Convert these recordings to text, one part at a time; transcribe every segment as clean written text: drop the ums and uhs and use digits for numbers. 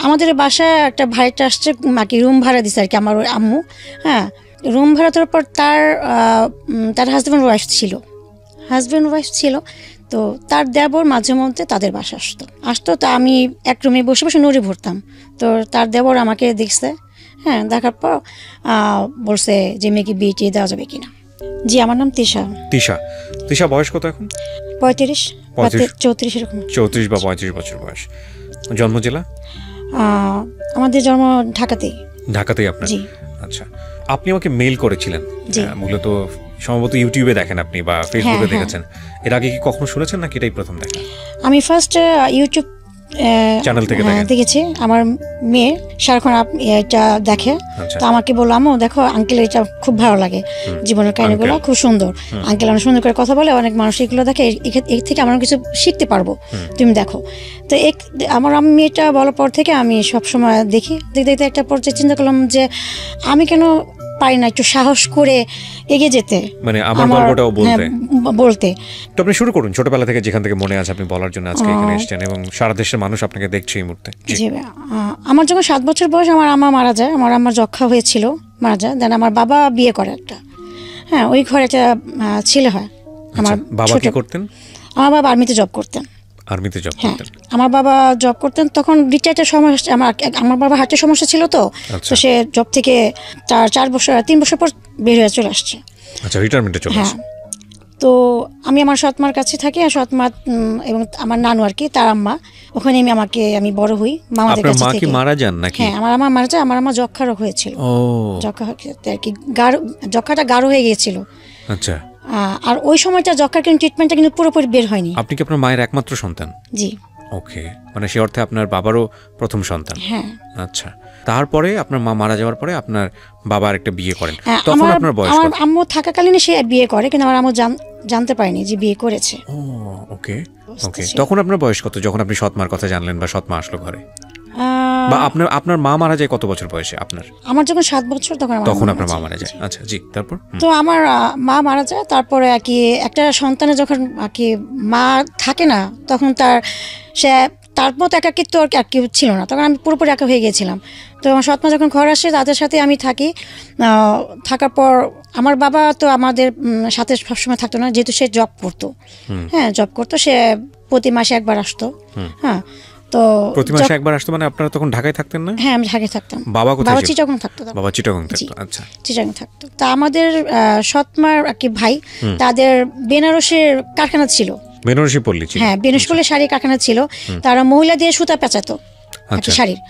আমাদের বাসায় একটা ভাইটা আসছে, মাকে রুম ভাড়া দিছে আর কি আমার আম্মু। হ্যাঁ, রুম ভাড়া দেওয়ার পর তার হাজব্যান্ড ওয়াইফ ছিল। তো তার দেবর মাঝে মধ্যে তাদের বাসা আসতো। তো আমি এক রুমে বসে বসে নুড়ি ভরতাম। তো তার দেবর আমাকে দেখছে। হ্যাঁ, দেখার পর বলছে যে মেয়েকে বিয়ে দেওয়া যাবে কিনা। জি, আমার নাম তিশা। তিশা বয়স কত এখন? 35 34 এরকম। 34 বা 35 বছর বয়স। জন্ম জেলা? আমাদের জন্ম ঢাকাতেই। আপনার? জি। আচ্ছা, আপনি আমাকে মেইল করেছিলেন, মূলত সম্ভবত ইউটিউবে দেখেন আপনি বা ফেসবুকে দেখেছেন। এর আগে কি কখনো শুনেছেন নাকি এটাই প্রথম দেখা? আমি ফার্স্ট ইউটিউব চ্যানেল থেকে দেখেছি। আমার মেয়ে সারাক্ষণ এটা দেখে। তো আমাকে বললো, আম্মু দেখো আঙ্কেল, এটা খুব ভালো লাগে, জীবনের কাহিনীগুলো খুব সুন্দর। আঙ্কেল অনেক সুন্দর করে কথা বলে, অনেক মানুষ এগুলো দেখে, এর থেকে আমরা কিছু শিখতে পারবো, তুমি দেখো। তো আমার মেয়েটা বলার পর থেকে আমি সবসময় দেখতে একটা পর্যায়ে চিন্তা করলাম যে আমি কেন পারি না একটু সাহস করে এগিয়ে যেতে, মানে আমার গল্পটাও বলতে। তো আপনি শুরু করুন ছোটবেলা থেকে, যেখান থেকে মনে আছে আপনি বলার জন্য আজকে এখানে এসেছেন এবং সারা দেশের মানুষ আপনাকে দেখছে এই মুহূর্তে। জি, আমার যখন 7 বছর বয়স আমার আম্মা মারা যায়। আমার আম্মার যক্ষা হয়েছিল, মারা যায়। দেন আমার বাবা বিয়ে করে একটা। হ্যাঁ, ওই ঘরে একটা ছেলে হয়। আমার বাবা কি করতেন? আমার বাবা আর্মিতে জব করতেন। আমার বাবা জব করতেন তখন। রিটায়ার্ডের সমস্যা, আমার বাবা হার্টের সমস্যা ছিল। তো সে জব থেকে 3 বছর পর বের হয়ে চলে আসছে। আচ্ছা, রিটায়ারমেন্টে চলে আসছে। তো আমি আমার সৎমার কাছে থাকি, আর সৎমা এবং আমার নানু আর কি, তার আম্মা, ওখানে আমি বড় হই মামাদের কাছে থেকে। মারা যান নাকি? হ্যাঁ, আমার আম্মা মারা যায়। আমার আম্মা যক্ষা রোগ হয়েছিল। যক্ষাটা গাঢ় হয়ে গিয়েছিল। আচ্ছা। আর ওই সময়টা যক্ষার কিন্তু ট্রিটমেন্টটা কিন্তু পুরোপুরি বের হয়নি। আপনি কি আপনার মায়ের একমাত্র সন্তান? জি। ওকে, মানে সে অর্থে আপনার বাবারও প্রথম সন্তান। হ্যাঁ। আচ্ছা, তারপরে আপনার মা মারা যাওয়ার পরে আপনার বাবা আরেকটা বিয়ে করেন। তখন আপনার বয়স? আমার আম্মু থাকাকালীন সে বিয়ে করে, কিন্তু আমার আম্মু জানতে পারেনি যে বিয়ে করেছে। ওকে। তখন আপনার বয়স কত যখন আপনি সৎমার কথা জানলেন বা সৎমা আসলো ঘরে? বা আপনার মা মারা যায় কত বছর বয়সে আপনার? আমার যখন 7 বছর তখন আপনার মা মারা যায়। আচ্ছা, জি। তারপর? তো আমার মা মারা যায়। তারপরে আর কি একটা সন্তানের যখন আর কি মা থাকে না, তখন তার মতো একাকিত্ব আর কি ছিল না। তখন আমি পুরোপুরি একা হয়ে গিয়েছিলাম। তো আমার সৎমা যখন ঘর আসে, তাদের সাথে আমি থাকার পর আমার বাবা তো আমাদের সাথে সবসময় থাকতো না, যেহেতু সে জব করতো। হ্যাঁ, জব করতো। সে প্রতি মাসে একবার আসতো। হ্যাঁ, তো প্রতি মাসে একবার আসতো। মানে আপনারা তখন ঢাকায় থাকতেন না? হ্যাঁ, আমি ঢাকায় থাকতাম। বাবা কোথায়? বাবা চিটাগং থাকতো। আচ্ছা, চিটাগং থাকতো। তা আমাদের সৎমার আর কি ভাই, তাদের বেনারসের কারখানা ছিল। বেনারসি পল্লী ছিল? হ্যাঁ, বেনারসি পল্লী শাড়ি কারখানা ছিল। তারা মহিলা দিয়ে সুতা পেঁচাতো শাড়ির।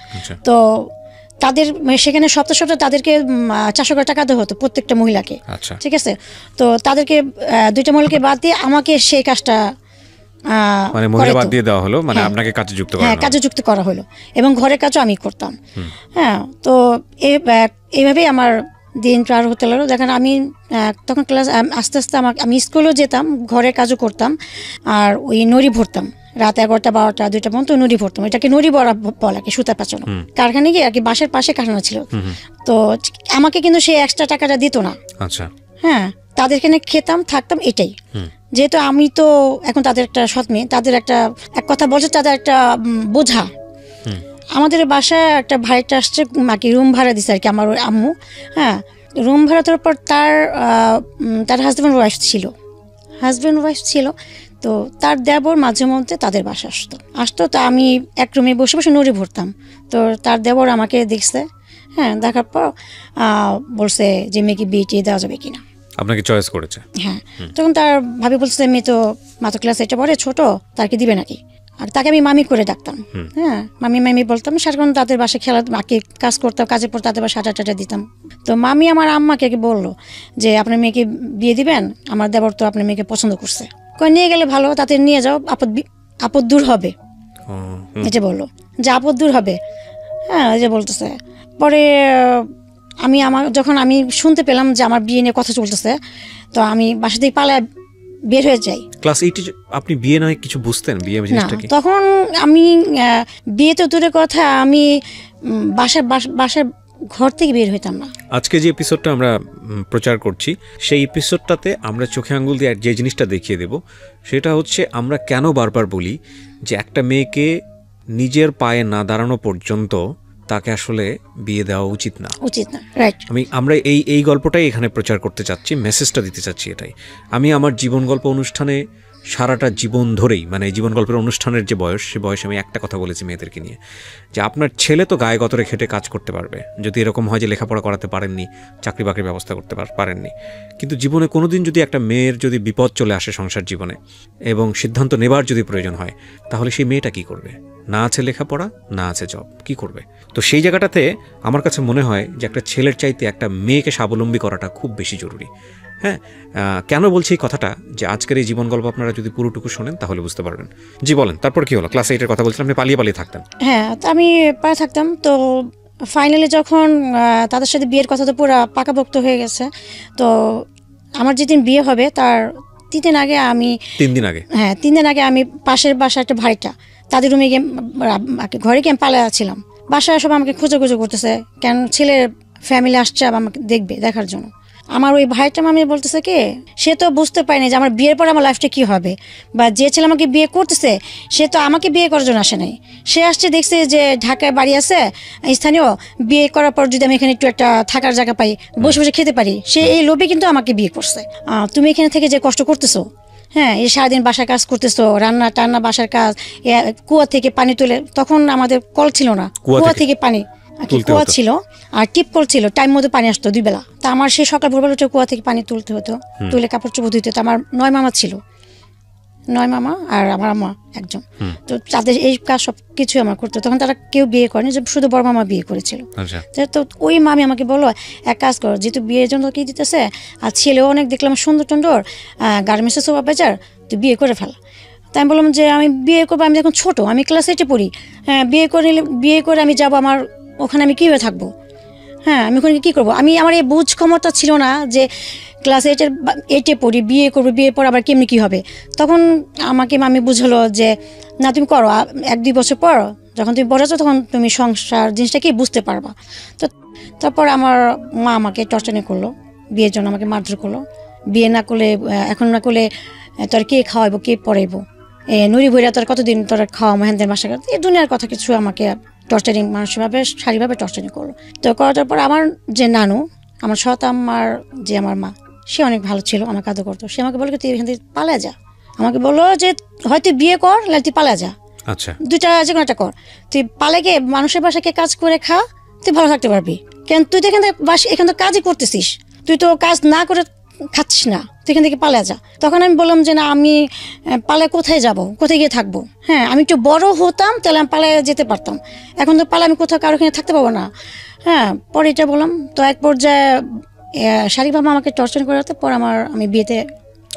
তো তাদের সেখানে সপ্তাহে তাদেরকে 400 টাকা দেওয়া হতো প্রত্যেকটা মহিলাকে। ঠিক আছে। তো তাদেরকে 2টা মহিলাকে বাদ দিয়ে আমাকে সেই কাজটা মানে মহিলা বাদ দিয়ে দেওয়া হলো, মানে আপনাকে কাজে যুক্ত করা হলো। হ্যাঁ, কাজে যুক্ত করা হলো এবং ঘরের কাজও আমি করতাম। হ্যাঁ, তো এইভাবেই আমার দিন পার হতে লাগলো। দেখেন, আমি তখন ক্লাস আস্তে আস্তে আমি স্কুলেও যেতাম, ঘরের কাজও করতাম, আর ওই নড়ি ভরতাম রাত 11টা 12টা 2টা পর্যন্ত নড়ি ভরতাম। এটাকে নড়ি ভরা বলা, কি সুতা পেঁচানো। কারখানায় গিয়ে আর কি বাসার পাশে কারখানা ছিল। তো আমাকে কিন্তু সেই এক্সট্রা টাকাটা দিত না। আচ্ছা। হ্যাঁ, তাদেরকে খেতাম, থাকতাম, এটাই। যেহেতু আমি তো এখন তাদের একটা সৎ মেয়ে, তাদের এক কথা বলছে, তাদের একটা বোঝা। আমাদের বাসায় একটা ভাইটা আসছে, মাকে রুম ভাড়া দিছে আর কি আমার আম্মু। হ্যাঁ, রুম ভাড়া দেওয়ার পর তার হাজব্যান্ড ওয়াইফ ছিল। তো তার দেবর মাঝে মধ্যে তাদের বাসা আসতো। তো আমি এক রুমে বসে বসে নুড়ি ভরতাম। তো তার দেবর আমাকে দেখছে। হ্যাঁ, দেখার পর বলছে যে মেয়েকে বিয়ে দেওয়া যাবে কিনা। আপনাকে চয়েস করেছে? হ্যাঁ। তখন তার ভাবি বলছে, মেয়ে তো মাত্র ক্লাস 8 পড়ে, ছোট, তাকে দিবে নাকি। আর তাকে আমি মামি করে ডাকতাম। হ্যাঁ, মামি বলতাম। সারাক্ষণ তাদের বাসায় মাকে কাজ করতাম, কাজের পর তাদের বাসায় আটা দিতাম। তো মামি আমার আম্মাকে বললো যে আপনার মেয়েকে বিয়ে দিবেন, আমার দেবর তো আপনার মেয়েকে পছন্দ করছে, নিয়ে গেলে ভালো, তাতে নিয়ে যাও, আপদ দূর হবে। এই যে বললো যে আপদ দূর হবে। হ্যাঁ, এই যে বলতেছে। পরে যখন আমি শুনতে পেলাম যে আমার বিয়ে নিয়ে কথা চলতেছে, তো আমি বাসা থেকে পালায় বের হয়ে যাই। ক্লাস 8 আপনি বিয়ে নয় কিছু বুঝতেন? বিয়ে জিনিসটা কি? তখন আমি বিয়ে তো দূরের কথা, আমি বাসার ঘর থেকে বের হইতাম না। আজকে যে এপিসোডটা আমরা প্রচার করছি, সেই এপিসোডটাতে আমরা চোখে আঙ্গুল দিয়ে যে জিনিসটা দেখিয়ে দেব, সেটা হচ্ছে আমরা কেন বারবার বলি যে একটা মেয়েকে নিজের পায়ে না দাঁড়ানো পর্যন্ত তাকে আসলে বিয়ে দেওয়া উচিত না, রাইট। আমরা এই গল্পটাই এখানে প্রচার করতে চাচ্ছি, মেসেজটা দিতে চাচ্ছি এটাই। আমি আমার জীবন গল্প অনুষ্ঠানে সারাটা জীবন ধরেই, মানে জীবন গল্পের অনুষ্ঠানের যে বয়স, সে বয়সে আমি একটা কথা বলেছি মেয়েদেরকে নিয়ে, যে আপনার ছেলে তো গায়ে গতরে খেটে কাজ করতে পারবে, যদি এরকম হয় যে লেখাপড়া করাতে পারেননি, চাকরি বাকরির ব্যবস্থা করতে পারেননি, কিন্তু জীবনে কোনোদিন যদি একটা মেয়ের যদি বিপদ চলে আসে সংসার জীবনে এবং সিদ্ধান্ত নেবার যদি প্রয়োজন হয়, তাহলে সেই মেয়েটা কি করবে? না আছে লেখাপড়া, না আছে জব, কি করবে? তো সেই জায়গাটাতে আমার কাছে মনে হয় যে একটা ছেলের চাইতে একটা মেয়েকে স্বাবলম্বী করাটা খুব বেশি জরুরি। হ্যাঁ, কেন বলছি এই কথাটা, যে আজকের এই জীবন গল্প আপনারা যদি পুরোটুকু শোনেন তাহলে বুঝতে পারবেন। জি বলেন, তারপর কি হলো? ক্লাস 8-এর কথা বলছিলাম, আপনি পালিয়ে থাকতেন। হ্যাঁ, তো আমি পায়ে থাকতাম। তো ফাইনালি যখন তাদের সাথে বিয়ের কথা তো পুরো পাকাপোক্ত হয়ে গেছে, তো আমার যেদিন বিয়ে হবে তার 3 দিন আগে আমি 3 দিন আগে, হ্যাঁ 3 দিন আগে আমি পাশের বাসা একটা ভাড়িটা তাদের রুমে গিয়ে ঘরে গিয়ে আমি পালিয়ে ছিলাম। বাসায় সব আমাকে খুঁজে করতেছে, কেন ছেলের ফ্যামিলি আসছে আমাকে দেখার জন্য। আমার ওই ভাইটা মামি বলতেছে কি, সে তো বুঝতে পারেনি যে আমার বিয়ের পর আমার লাইফটা কি হবে, বা যে ছেলে আমাকে বিয়ে করতেছে সে তো আমাকে বিয়ে করার জন্য আসে নাই। সে আসছে দেখছে যে ঢাকায় বাড়ি আছে স্থানীয়, বিয়ে করার পর যদি আমি এখানে একটু একটা থাকার জায়গা পাই, বসে বসে খেতে পারি, সে এই লোভে কিন্তু আমাকে বিয়ে করছে। তুমি এখানে থেকে যে কষ্ট করতেছো, হ্যাঁ এই সারাদিন বাসার কাজ করতেছো, রান্না টান্না বাসার কাজ, কুয়া থেকে পানি তুলে, তখন আমাদের কল ছিল না, কুয়া থেকে পানি, কুয়া ছিল আর টিপ কল ছিল, টাইম মতো পানি আসতো 2 বেলা। তা আমার সেই সকাল ভোরবেলা উঠে কুয়া থেকে পানি তুলতে হতো, তুলে কাপড় চোপড় ধুতে হতো। আমার 9 মামা ছিল, 9 মামা আর আমার আম্মা একজন, তো তাদের এই কাজ সব কিছু আমার করতো। তখন তারা কেউ বিয়ে করেনি, শুধু বড় মামা বিয়ে করেছিল। তো ওই মামি আমাকে বললো, এক কাজ করো, যেহেতু বিয়ের জন্য কি দিতেছে, আর ছেলেও অনেক দেখলাম সুন্দর টুন্দর, গার্মেন্টসের সুপারভাইজার, তুই বিয়ে করে ফেল। তাই আমি বললাম যে আমি বিয়ে করবো, আমি এখন ছোটো, আমি ক্লাস 8-এ পড়ি, হ্যাঁ বিয়ে করে আমি যাবো, আমার ওখানে আমি কীভাবে থাকবো? হ্যাঁ আমি ওখানে কী করবো? আমার এই বুঝ ক্ষমতা ছিল না যে ক্লাস 8-এ পড়ি, বিয়ে করবো, বিয়ের পর আবার কেমনি কী হবে। তখন আমাকে মামি বুঝলো যে না তুমি করো, 1-2 বছর পর যখন তুমি বড় আছো তখন তুমি সংসার জিনিসটা কি বুঝতে পারবা। তো তারপর আমার মা আমাকে টর্চারিং করলো, বিয়ের জন্য আমাকে মারধর করলো। বিয়ে না করলে, এখন না করলে তোর কে খাওয়াইবো, কে পড়াইবো, নুরি ভৈরা তোর কতদিন তোর খাওয়া মহেন্দ্রের বাসা, এই দুনিয়ার কথা কিছু আমাকে টর্চারিং, মানসিকভাবে শারীরিকভাবে টর্চারিং করলো। তো করার পর আমার যে নানু, আমার সৎ আম্মার যে আমার মা, সে অনেক ভালো ছিল, আমাকে আদর করতো। সে আমাকে বললো তুই এখান থেকে পালা যা, আমাকে বললো যে হয়তো বিয়ে কর, নাহলে তুই পালা যা, আচ্ছা 2টা যে কোনো একটা কর, তুই পালে গিয়ে মানুষের বাসাকে কাজ করে খা, তুই ভালো থাকতে পারবি। কেন তুই তো এখান থেকে কাজই করতেছিস, তুই তো কাজ না করে খাচ্ছিস না, তুই এখান থেকে পালা যা। তখন আমি বললাম যে না, আমি পালায় কোথায় যাব, কোথায় গিয়ে থাকবো? হ্যাঁ আমি একটু বড় হতাম তাহলে আমি পালায় যেতে পারতাম, এখন তো পালায় আমি কোথাও কারো এখানে থাকতে পারবো না। হ্যাঁ পরে এটা বললাম। তো এক পর্যায়ে শারীরিকভাবে আমাকে টর্চার করাতে পর আমি বিয়েতে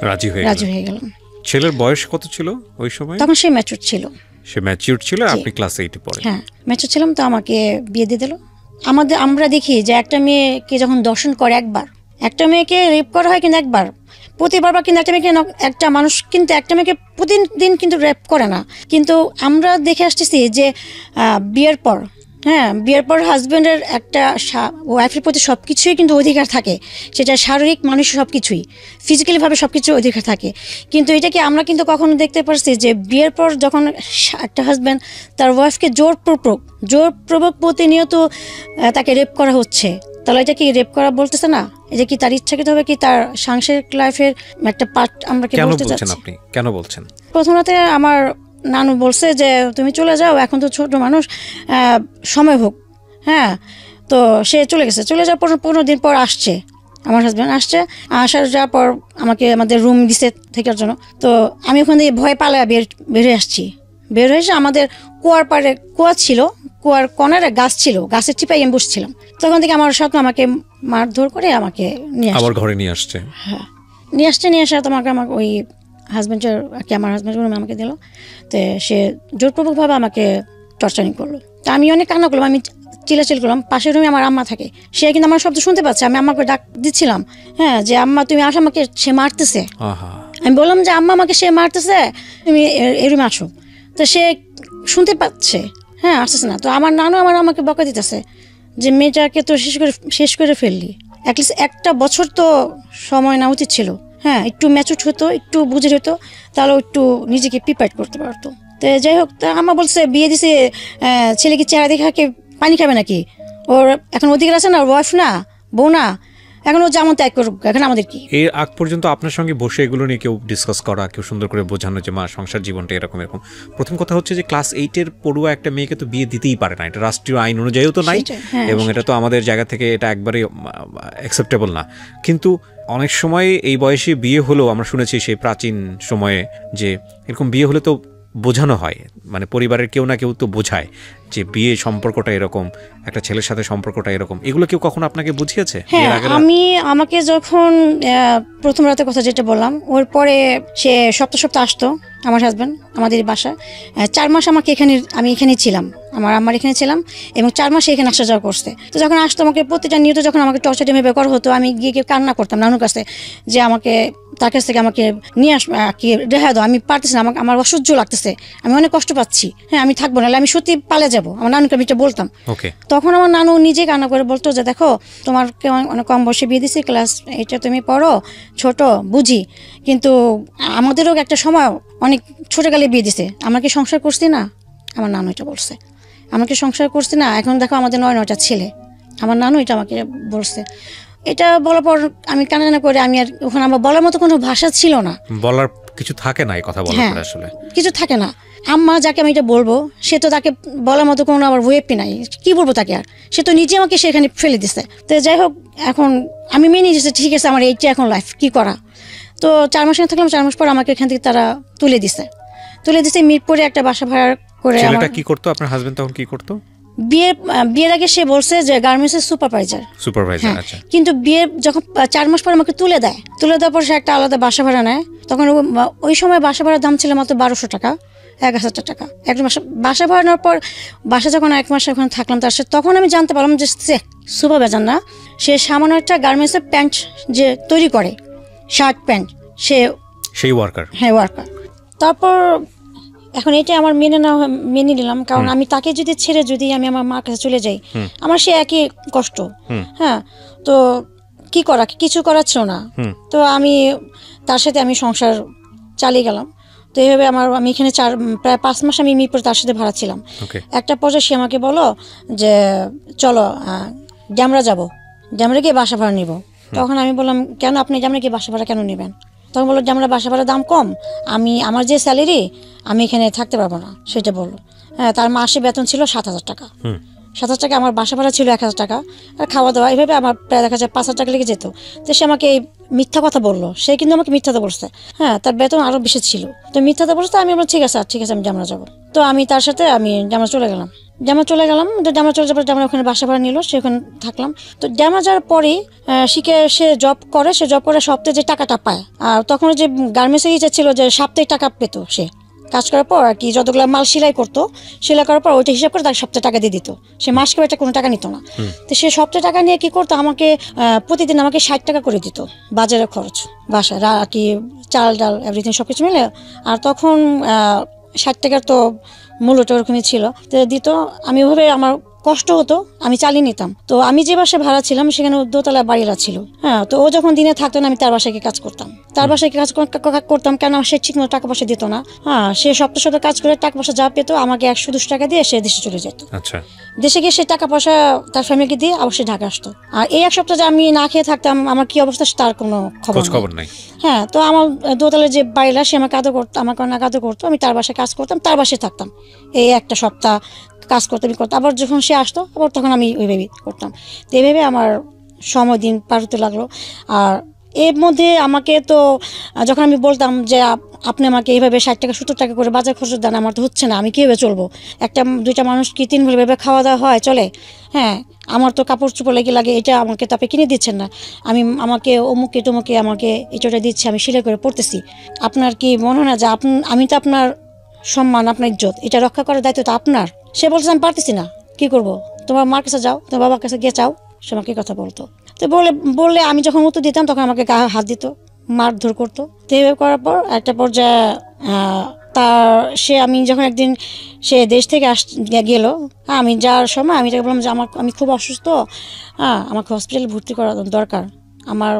রাজি হয়ে গেলাম। ছেলের বয়স কত ছিল ওই সময়? তখন সে ম্যাচুর ছিল। সে ম্যাচিউর ছিল, আপনি ক্লাস 8-এ পড়েন। হ্যাঁ ম্যাচুর ছিলাম, তো আমাকে বিয়ে দিয়ে দিল। আমরা দেখি যে একটা মেয়েকে যখন দর্শন করে একবার, একটা মেয়েকে রেপ করা হয় কিন্তু একবার, প্রতিবার কিন্তু একটা মানুষ কিন্তু একটা মেয়েকে প্রতিদিন কিন্তু রেপ করে না। কিন্তু আমরা দেখে আসতেছি যে বিয়ের পর, হ্যাঁ বিয়ের পর হাজব্যান্ডের একটা ওয়াইফের প্রতি সব কিছুই কিন্তু অধিকার থাকে, সেটা শারীরিক মানুষের সব কিছুই, ফিজিক্যালিভাবে সব কিছু অধিকার থাকে। কিন্তু এটাকে আমরা কিন্তু কখনো দেখতে পারছি যে বিয়ের পর যখন একটা হাজব্যান্ড তার ওয়াইফকে জোরপূর্বক প্রতিনিয়ত তাকে রেপ করা হচ্ছে, তাহলে এটা কি রেপ করা বলতেছে না? এটা কি তার ইচ্ছাকৃত হবে, কি তার সাংসারিক লাইফের একটা পার্ট? আমরা কি বলতে চাচ্ছি? আপনি কেন বলছেন? প্রথমতে আমার নানু বলছে যে তুমি চলে যাও, এখন তো ছোট মানুষ, সময় হোক। হ্যাঁ তো সে চলে গেছে, চলে যাওয়ার পর 15 দিন পর আসছে আমার হাজব্যান্ড, আসার পর আমাদের রুম দিছে থাকার জন্য। তো আমি ওখান থেকে ভয় পালায় বের হয়ে আসছি। বের হয়ে এসে আমাদের কুয়ার পাড়ে কুয়া ছিল, কুয়ার কর্নারে গাছ ছিল, গাছের চিপায় আমি বসছিলাম। তখন থেকে আমার সাথে আমাকে মারধর করে আমাকে আমার ঘরে নিয়ে আসছে। হ্যাঁ নিয়ে আসা তোমাকে আমার ওই হাজব্যান্ডের আমার হাজব্যান্ড রুমে আমাকে দিল। তো সে জোরপূর্বকভাবে আমাকে টর্চারিং করলো। তা আমি অনেক কান্না করলাম, আমি চিল্লাচিল্লি করলাম। পাশের রুমে আমার আম্মা থাকে, সে কিন্তু আমার শব্দ শুনতে পাচ্ছে, আমি আম্মাকে ডাক দিচ্ছিলাম, হ্যাঁ যে আম্মা তুমি আসো, আমাকে সে মারতেছে। আমি বললাম যে আম্মা আমাকে সে মারতেছে, তুমি এই রুমে আসো। তো সে শুনতে পাচ্ছে, হ্যাঁ আসতেছে না। তো আমার নানু আমাকে বকা দিতেছে যে মেয়েটাকে তো শেষ করে ফেললি, অ্যাটলিস্ট 1টা বছর তো সময় নেওয়া উচিত ছিল। হ্যাঁ একটু ম্যাচুর হতো, একটু বুঝে হতো, তাহলে একটু নিজেকে প্রিপেয়ার করতে পারতো। তো যাই হোক, তা আমার বলছে বিয়ে দিছে, ছেলে কি চেহারা দেখে পানি খাবে নাকি, ওর এখন অধিকার আছে না, ওর ওয়াইফ না, বউ না, এখন ও যেমন ত্যাগ করুক, এখন আমাদের কি। এর আগ পর্যন্ত আপনার সঙ্গে বসে এগুলো নিয়ে কেউ ডিসকাস করা, কেউ সুন্দর করে বোঝানো যে মা সংসার জীবনটা এরকম এরকম। প্রথম কথা হচ্ছে যে ক্লাস 8-এর পড়ুয়া একটা মেয়েকে তো বিয়ে দিতেই পারে না, এটা রাষ্ট্রীয় আইন অনুযায়ীও তো নাই, এবং এটা তো আমাদের জায়গা থেকে এটা একবারে অ্যাকসেপ্টেবল না। কিন্তু অনেক সময় এই বয়সে বিয়ে হলেও আমরা শুনেছি সেই প্রাচীন সময়ে যে এরকম বিয়ে হলে তো বোঝানো হয়, মানে পরিবারের কেউ না কেউ তো বোঝায় যে বিয়ে সম্পর্কটা এরকম, একটা ছেলের সাথে সম্পর্কটা এরকম। এগুলো কেউ কখনো আপনাকে বুঝিয়েছে? হ্যাঁ, আমাকে যখন প্রথম রাতের কথা যেটা বললাম, ওর পরে সে সপ্তাহ আসতো আমার হাজব্যান্ড আমাদের বাসায়। 4 মাস আমি এখানেই ছিলাম, আমার এখানে ছিলাম, এবং 4 মাস এখানে আসা যাওয়া করছে। তো যখন আসতো আমাকে প্রতিটা নিয়ত যখন আমাকে টর্চার এভাবে করা হতো, আমি গিয়ে কান্না করতাম নানুর কাছে যে তার কাছ থেকে আমাকে নিয়ে কি রেহাই দাও, আমি পারতেছি না, আমার অসহ্য লাগতেছে, আমি অনেক কষ্ট পাচ্ছি, হ্যাঁ আমি থাকবো না, আমি সত্যি পালে যাবো। আমার নানুকে আমি এটা বলতাম। তখন আমার নানু নিজে কান্না করে বলতো যে দেখো তোমাকে অনেক কম বয়সে বিয়ে দিছি, ক্লাস 8-এ তুমি পড়ো, ছোট বুঝি, কিন্তু আমাদেরও একটা সময় অনেক ছোটকালে বিয়ে দিছে, আমাকে সংসার করছি না, আমার নানু এটা বলছে, আমাকে সংসার করছি না, এখন দেখো আমাদের 9টা ছেলে, আমার নানু এটা আমাকে বলছে। এটা বলার পর আমি কান্না করে, আমি আর ওখানে আমার বলার মতো কোনো ভাষা ছিল না, বলার কিছু থাকে না, এই কথা বলার পরে আসলে কিছু থাকে না। আম্মা যাকে আমি এটা বলবো, সে তো তাকে বলার মতো কোনো আমার ওয়েবই নাই, কি বলবো তাকে, আর সে তো নিজে আমাকে সেখানে ফেলে দিচ্ছে। তো যাই হোক, এখন আমি মেনে নিয়েছি ঠিক আছে, আমার এইটা এখন লাইফ, কি করা। তো 4 মাস থাকলাম, 4 মাস পর আমাকে এখান থেকে তারা তুলে দিছে মিরপুরে একটা বাসা ভাড়া করে। ছেলেটা কি করতো, আপনার হাজবেন্ড তখন কি করতো? বিয়ের আগে সে বলছে যে গার্মেন্টসের সুপারভাইজার। আচ্ছা। কিন্তু যখন 4 মাস পর আমাকে তুলে দেওয়ার পর সে একটা আলাদা বাসা ভাড়া নেয়। তখন ওই সময় বাসা ভাড়ার দাম ছিল মাত্র 1200 টাকা, 1000 টাকা এক মাস বাসা ভাড়া নেওয়ার পর। বাসা যখন 1 মাস ওখানে থাকলাম তার সাথে, তখন আমি জানতে পারলাম যে সে সুপারভাইজার না, সে সামান্য একটা গার্মেন্টসের প্যান্ট যে তৈরি করে, শার্ট প্যান্ট, সেই ওয়ার্কার। হ্যাঁ, ওয়ার্কার। তারপর এখন এটা আমার মেনে নিলাম, কারণ আমি তাকে যদি ছেড়ে যদি আমি আমার মার কাছে চলে যাই, আমার সে একই কষ্ট। হ্যাঁ, তো কি করা, কিছু করার ছিল না। তো আমি তার সাথে আমি সংসার চালিয়ে গেলাম। তো এইভাবে আমি এখানে প্রায় 5 মাস আমি মিরপুর তার সাথে ভাড়া ছিলাম। একটা পর্যায়ে সে আমাকে বলো যে চলো ড্যামরা যাবো, ড্যামরা গিয়ে বাসা ভাড়া নিব। তখন আমি বললাম কেন, আপনি ড্যামরা গিয়ে বাসা ভাড়া কেন নেবেন? তখন বললো ড্যামরা বাসা ভাড়ার দাম কম, আমার যে স্যালারি আমি এখানে থাকতে পারবো না, সেটা বললো। হ্যাঁ, তার মাসে বেতন ছিল 7,000 টাকা। 7,000 টাকা, আমার বাসা ভাড়া ছিল 1,000 টাকা, আর খাওয়া দাওয়া এইভাবে আমার প্রায় দেখা যায় 5,000 টাকা লেগে যেত। তো সে আমাকে মিথ্যা কথা বললো, সে কিন্তু আমাকে মিথ্যাতে বলছে। হ্যাঁ, তার বেতন আরো বেশি ছিল, তো মিথ্যাতে বলছে। আমি বললাম ঠিক আছে আমি ড্যামরা যাবো। তো আমি তার সাথে ড্যামরা চলে গেলাম। ড্যামরা চলে যাবার ড্যামরা ওখানে বাসা ভাড়া নিল, সে ওখানে থাকলাম। তো ড্যামরা যাওয়ার পরে সে জব করে সপ্তাহে যে টাকাটা পায়, আর তখন যে গার্মেন্টসে ইচ্ছা ছিল যে সাপ্তাহিক টাকা পেতো। সে কাজ করার পর আর কি যতগুলো মাল সেলাই করার পর ওইটা হিসাব করে তাকে সপ্তাহে টাকা দিয়ে দিত। সে মাসকে একটা কোনো টাকা নিত না। তো সে সপ্তাহে টাকা নিয়ে কি করতো, আমাকে প্রতিদিন আমাকে 60 টাকা করে দিত বাজারের খরচ, বাসায় কি চাল ডাল এভরিথিং সবকিছু মিলে। আর তখন 60 টাকার তো মূল্যটা ওরকমই ছিল, তো দিত। আমি ওভাবে আমার কষ্ট হতো, আমি চালিয়ে নিতাম। তো আমি যে বাসায় ভাড়া ছিলাম সেখানে দোতলা বাড়িরা ছিল। হ্যাঁ, তো ও যখন দিনে থাকতো না, আমি তার বাসায় কাজ করতাম। কেন সে ঠিক মতো টাকা পয়সা দিত না। হ্যাঁ, সে সপ্তাহে কাজ করে টাকা পয়সা যা পেতো আমাকে 120 টাকা দিয়ে সে দেশে চলে যেত। আচ্ছা, দেশে গিয়ে সে টাকা পয়সা তার ফ্যামিলিকে দিয়ে আবার সে ঢাকা আসতো। আর এই 1 সপ্তাহ যে আমি না খেয়ে থাকতাম, আমার কি অবস্থা তার কোনো খবর নাই। হ্যাঁ, তো আমার দোতলার যে বাড়িরা সে আমাকে আদর করতো, আমাকে অনেক আদর করতো। আমি তার বাসায় কাজ করতাম, তার বাসায় থাকতাম। এই একটা সপ্তাহ কাজ করতাম। আবার যখন সে আসতো আবার তখন আমি ওইভাবেই করতাম। তো এইভাবে আমার সময় দিন পার হতে লাগলো। আর এর মধ্যে আমাকে তো যখন আমি বলতাম যে আপনি আমাকে এইভাবে 60 টাকা 70 টাকা করে বাজার খরচ দেন, আমার তো হচ্ছে না, আমি কীভাবে চলবো? 1-2টা মানুষ কি 3 ভাবে খাওয়া দাওয়া হয়, চলে? হ্যাঁ, আমার তো কাপড় চোপড় লাগে, এটা আমাকে তো আপনি কিনে দিচ্ছেন না। আমাকে অমুকে তমুকে আমাকে এটা দিচ্ছে, আমি সেলাই করে পড়তেছি। আপনার কি মনে হয় না যে আমি তো আপনার সম্মান, আপনার ইজ্জত এটা রক্ষা করার দায়িত্ব তো আপনার? সে বলছে আমি পারতেছি না, কি করব? তোমার মার কাছে যাও, তোমার বাবার কাছে গিয়ে চাও। সে আমাকে কথা বলতো। তো বললে আমি যখন উত্তর দিতাম তখন আমাকে গায়ে হাত দিত, মারধর করতো। তো এইভাবে করার পর একটা পর্যায়ে আমি যখন একদিন সে দেশ থেকে গেল, আমি যাওয়ার সময় আমি তাকে বললাম যে আমি খুব অসুস্থ, আমাকে হসপিটালে ভর্তি করা দরকার, আমার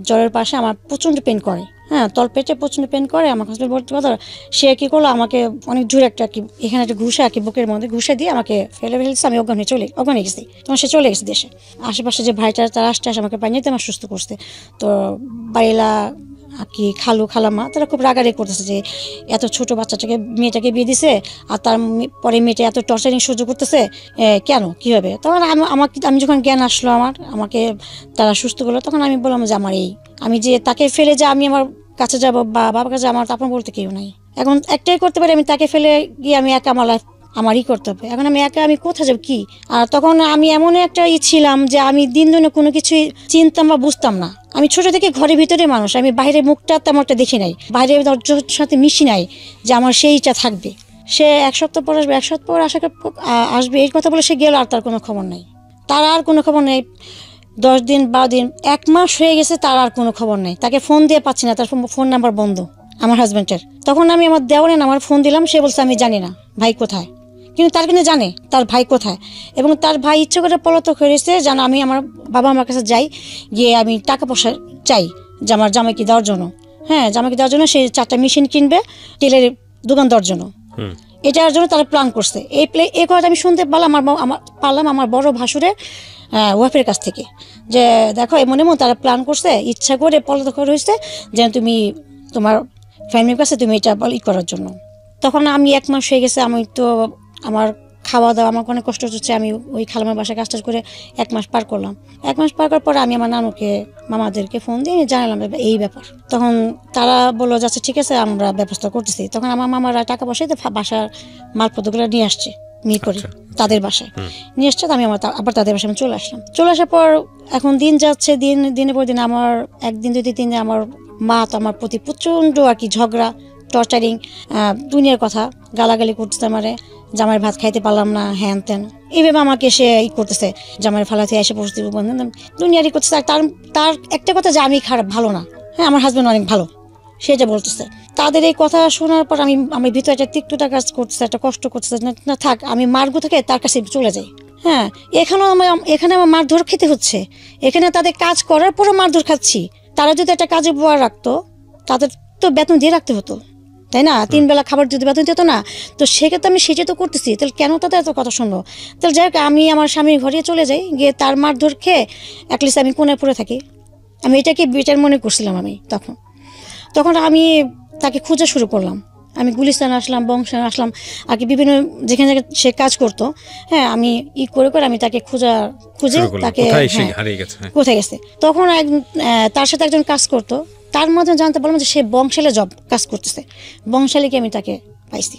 জ্বরের পাশে আমার প্রচণ্ড পেন করে, হ্যাঁ তলপেটে প্রচণ্ড পেন করে। আমার হাসবেন্ড বলতে কথা, সে কী করলো, আমাকে অনেক জোরে একটা কি এখানে একটা ঘুষা আর কি বুকের মধ্যে ঘুষে দিয়ে আমাকে ফেলে ফেলছে। আমি অজ্ঞান হয়ে গেছি। তখন সে চলে গেছে দেশে। আশেপাশে যে ভাইটা তারা আসতে আমাকে পানিতে আমার সুস্থ করছে। তো বাড়িলা আর কি খালামা তারা খুব রাগারাগি করতেছে যে এত ছোট বাচ্চাটাকে মেয়েটাকে বিয়ে দিছে, আর তার পরে মেয়েটা এত টর্চারিং সহ্য করতেছে, কেন কী হবে। তখন আমি যখন জ্ঞান আসলো আমাকে তারা সুস্থ করলো, তখন আমি বললাম যে আমি যে তাকে ফেলে যে আমি আমার কাছে যাবো বা বাবার কাছে, আমার আপন বলতে কেউ নাই। এখন একটাই করতে পারি, আমি তাকে ফেলে গিয়ে আমি একা আমারই করতে হবে। এখন আমি একা আমি কোথায় যাবো কি। আর তখন আমি এমন একটা ছিলাম যে আমি দিন দিনে কোনো কিছুই চিনতাম বা বুঝতাম না। আমি ছোট থেকে ঘরের ভিতরে মানুষ, আমি বাইরে মুখটা তেমন একটা দেখি নাই, বাইরে সাথে মিশি নাই যে আমার সেইটা থাকবে। সে এক সপ্তাহ পর আসবে, এক সপ্তাহ পর আসবে এই কথা বলে সে গেল, আর তার কোনো খবর নেই। তার আর কোনো খবর নেই। 10 দিন 12 দিন 1 মাস হয়ে গেছে, তার আর কোনো খবর নেই। তাকে ফোন দিয়ে পাচ্ছি না, তার ফোন নাম্বার বন্ধ আমার হাজব্যান্ডের। তখন আমি আমার দেওয়ারে আমার ফোন দিলাম, সে বলছে আমি জানি না ভাই কোথায়। কিন্তু তার কিন্তু জানে তার ভাই কোথায়, এবং তার ভাই ইচ্ছে করে পলাতক হয়েছে যেন আমি আমার বাবা আমার কাছে যাই, গিয়ে আমি টাকা পয়সা চাই যে আমার জামাইকে দেওয়ার জন্য। হ্যাঁ জামাইকে দেওয়ার জন্য সে 4টা মেশিন কিনবে টেলের দোকান দেওয়ার জন্য। এটার জন্য তারা প্ল্যান করছে। এই কথা আমি শুনতে পারলাম আমার বড় ভাসুরের ওয়াইফের কাছ থেকে, যে দেখো এমন তারা প্ল্যান করছে, ইচ্ছা করে পলাতক হয়েছে যেন তুমি তোমার ফ্যামিলির কাছে তুমি এটা করার জন্য। তখন আমি 1 মাস হয়ে গেছে, আমি তো আমার খাওয়া দাওয়া আমার অনেক কষ্ট হচ্ছে। আমি ওই খালামের বাসায় কাজ করে 1 মাস পার করলাম। 1 মাস পার করার পরে আমি আমার নানুকে মামাদেরকে ফোন দিয়ে জানালাম এই ব্যাপার। তখন তারা বললো যাচ্ছে ঠিক আছে আমরা ব্যবস্থা করতেছি। তখন আমার মামারা টাকা পয়সা বাসার মালপত্রগুলো নিয়ে আসছে করে তাদের বাসায় নিয়ে আসছে। আমি আবার তাদের বাসায় চলে আসার পর এখন দিন যাচ্ছে, দিনের পর দিন আমার 1 দিন 2 দিনে আমার মা তো আমার প্রতি প্রচণ্ড আর কি ঝগড়া টর্চারিং, দুনিয়ার কথা গালাগালি করতেছে আমারে, জামাইয়ের ভাত খাইতে পারলাম না, হ্যান ত্যান এইভাবে আমাকে সে করতেছে, জামাইয়ের ফালাতে এসে পড়তে দুনিয়ারই করতেছে। আর তার একটা কথা যে আমি খারাপ ভালো না, হ্যাঁ আমার হাজব্যান্ড অনেক ভালো, সেটা বলতেছে। তাদের এই কথা শোনার পর আমি ভিতরে একটা তিক্ততা কাজ করতেছে, একটা কষ্ট করতেছে, না থাক আমি মার্গো থেকে তার কাছে চলে যাই। হ্যাঁ এখানে আমার মারধর খেতে হচ্ছে, এখানে তাদের কাজ করার পরও মারধর খাচ্ছি। তারা যদি একটা কাজে বোয়া রাখতো তাদের তো বেতন দিয়ে রাখতে হতো, তাই না? 3 বেলা খাবার যদি বেতন দিত না, তো সেক্ষেত্রে আমি সেটা তো করতেছি, তাহলে কেন তাদের এত কথা শুনবো? তাহলে যাই হোক আমি আমার স্বামীর ঘরে চলে যাই, গিয়ে তার মারধর খেয়ে অ্যাটলিস্ট আমি কোণে পড়ে থাকি। আমি এটাকে বেটার মনে করছিলাম। আমি তখন আমি তাকে খোঁজা শুরু করলাম। আমি গুলিস্তান আসলাম, বংশান আসলাম, আর কি বিভিন্ন যেখানে সে কাজ করতো। হ্যাঁ আমি করে আমি তাকে খুঁজে তাকে কোথায় গেছে। তখন তার সাথে একজন কাজ করতো, তার মধ্যে জানতে পারলাম যে সে বংশালে কাজ করতেছে। বংশালীকে আমি তাকে পাইছি।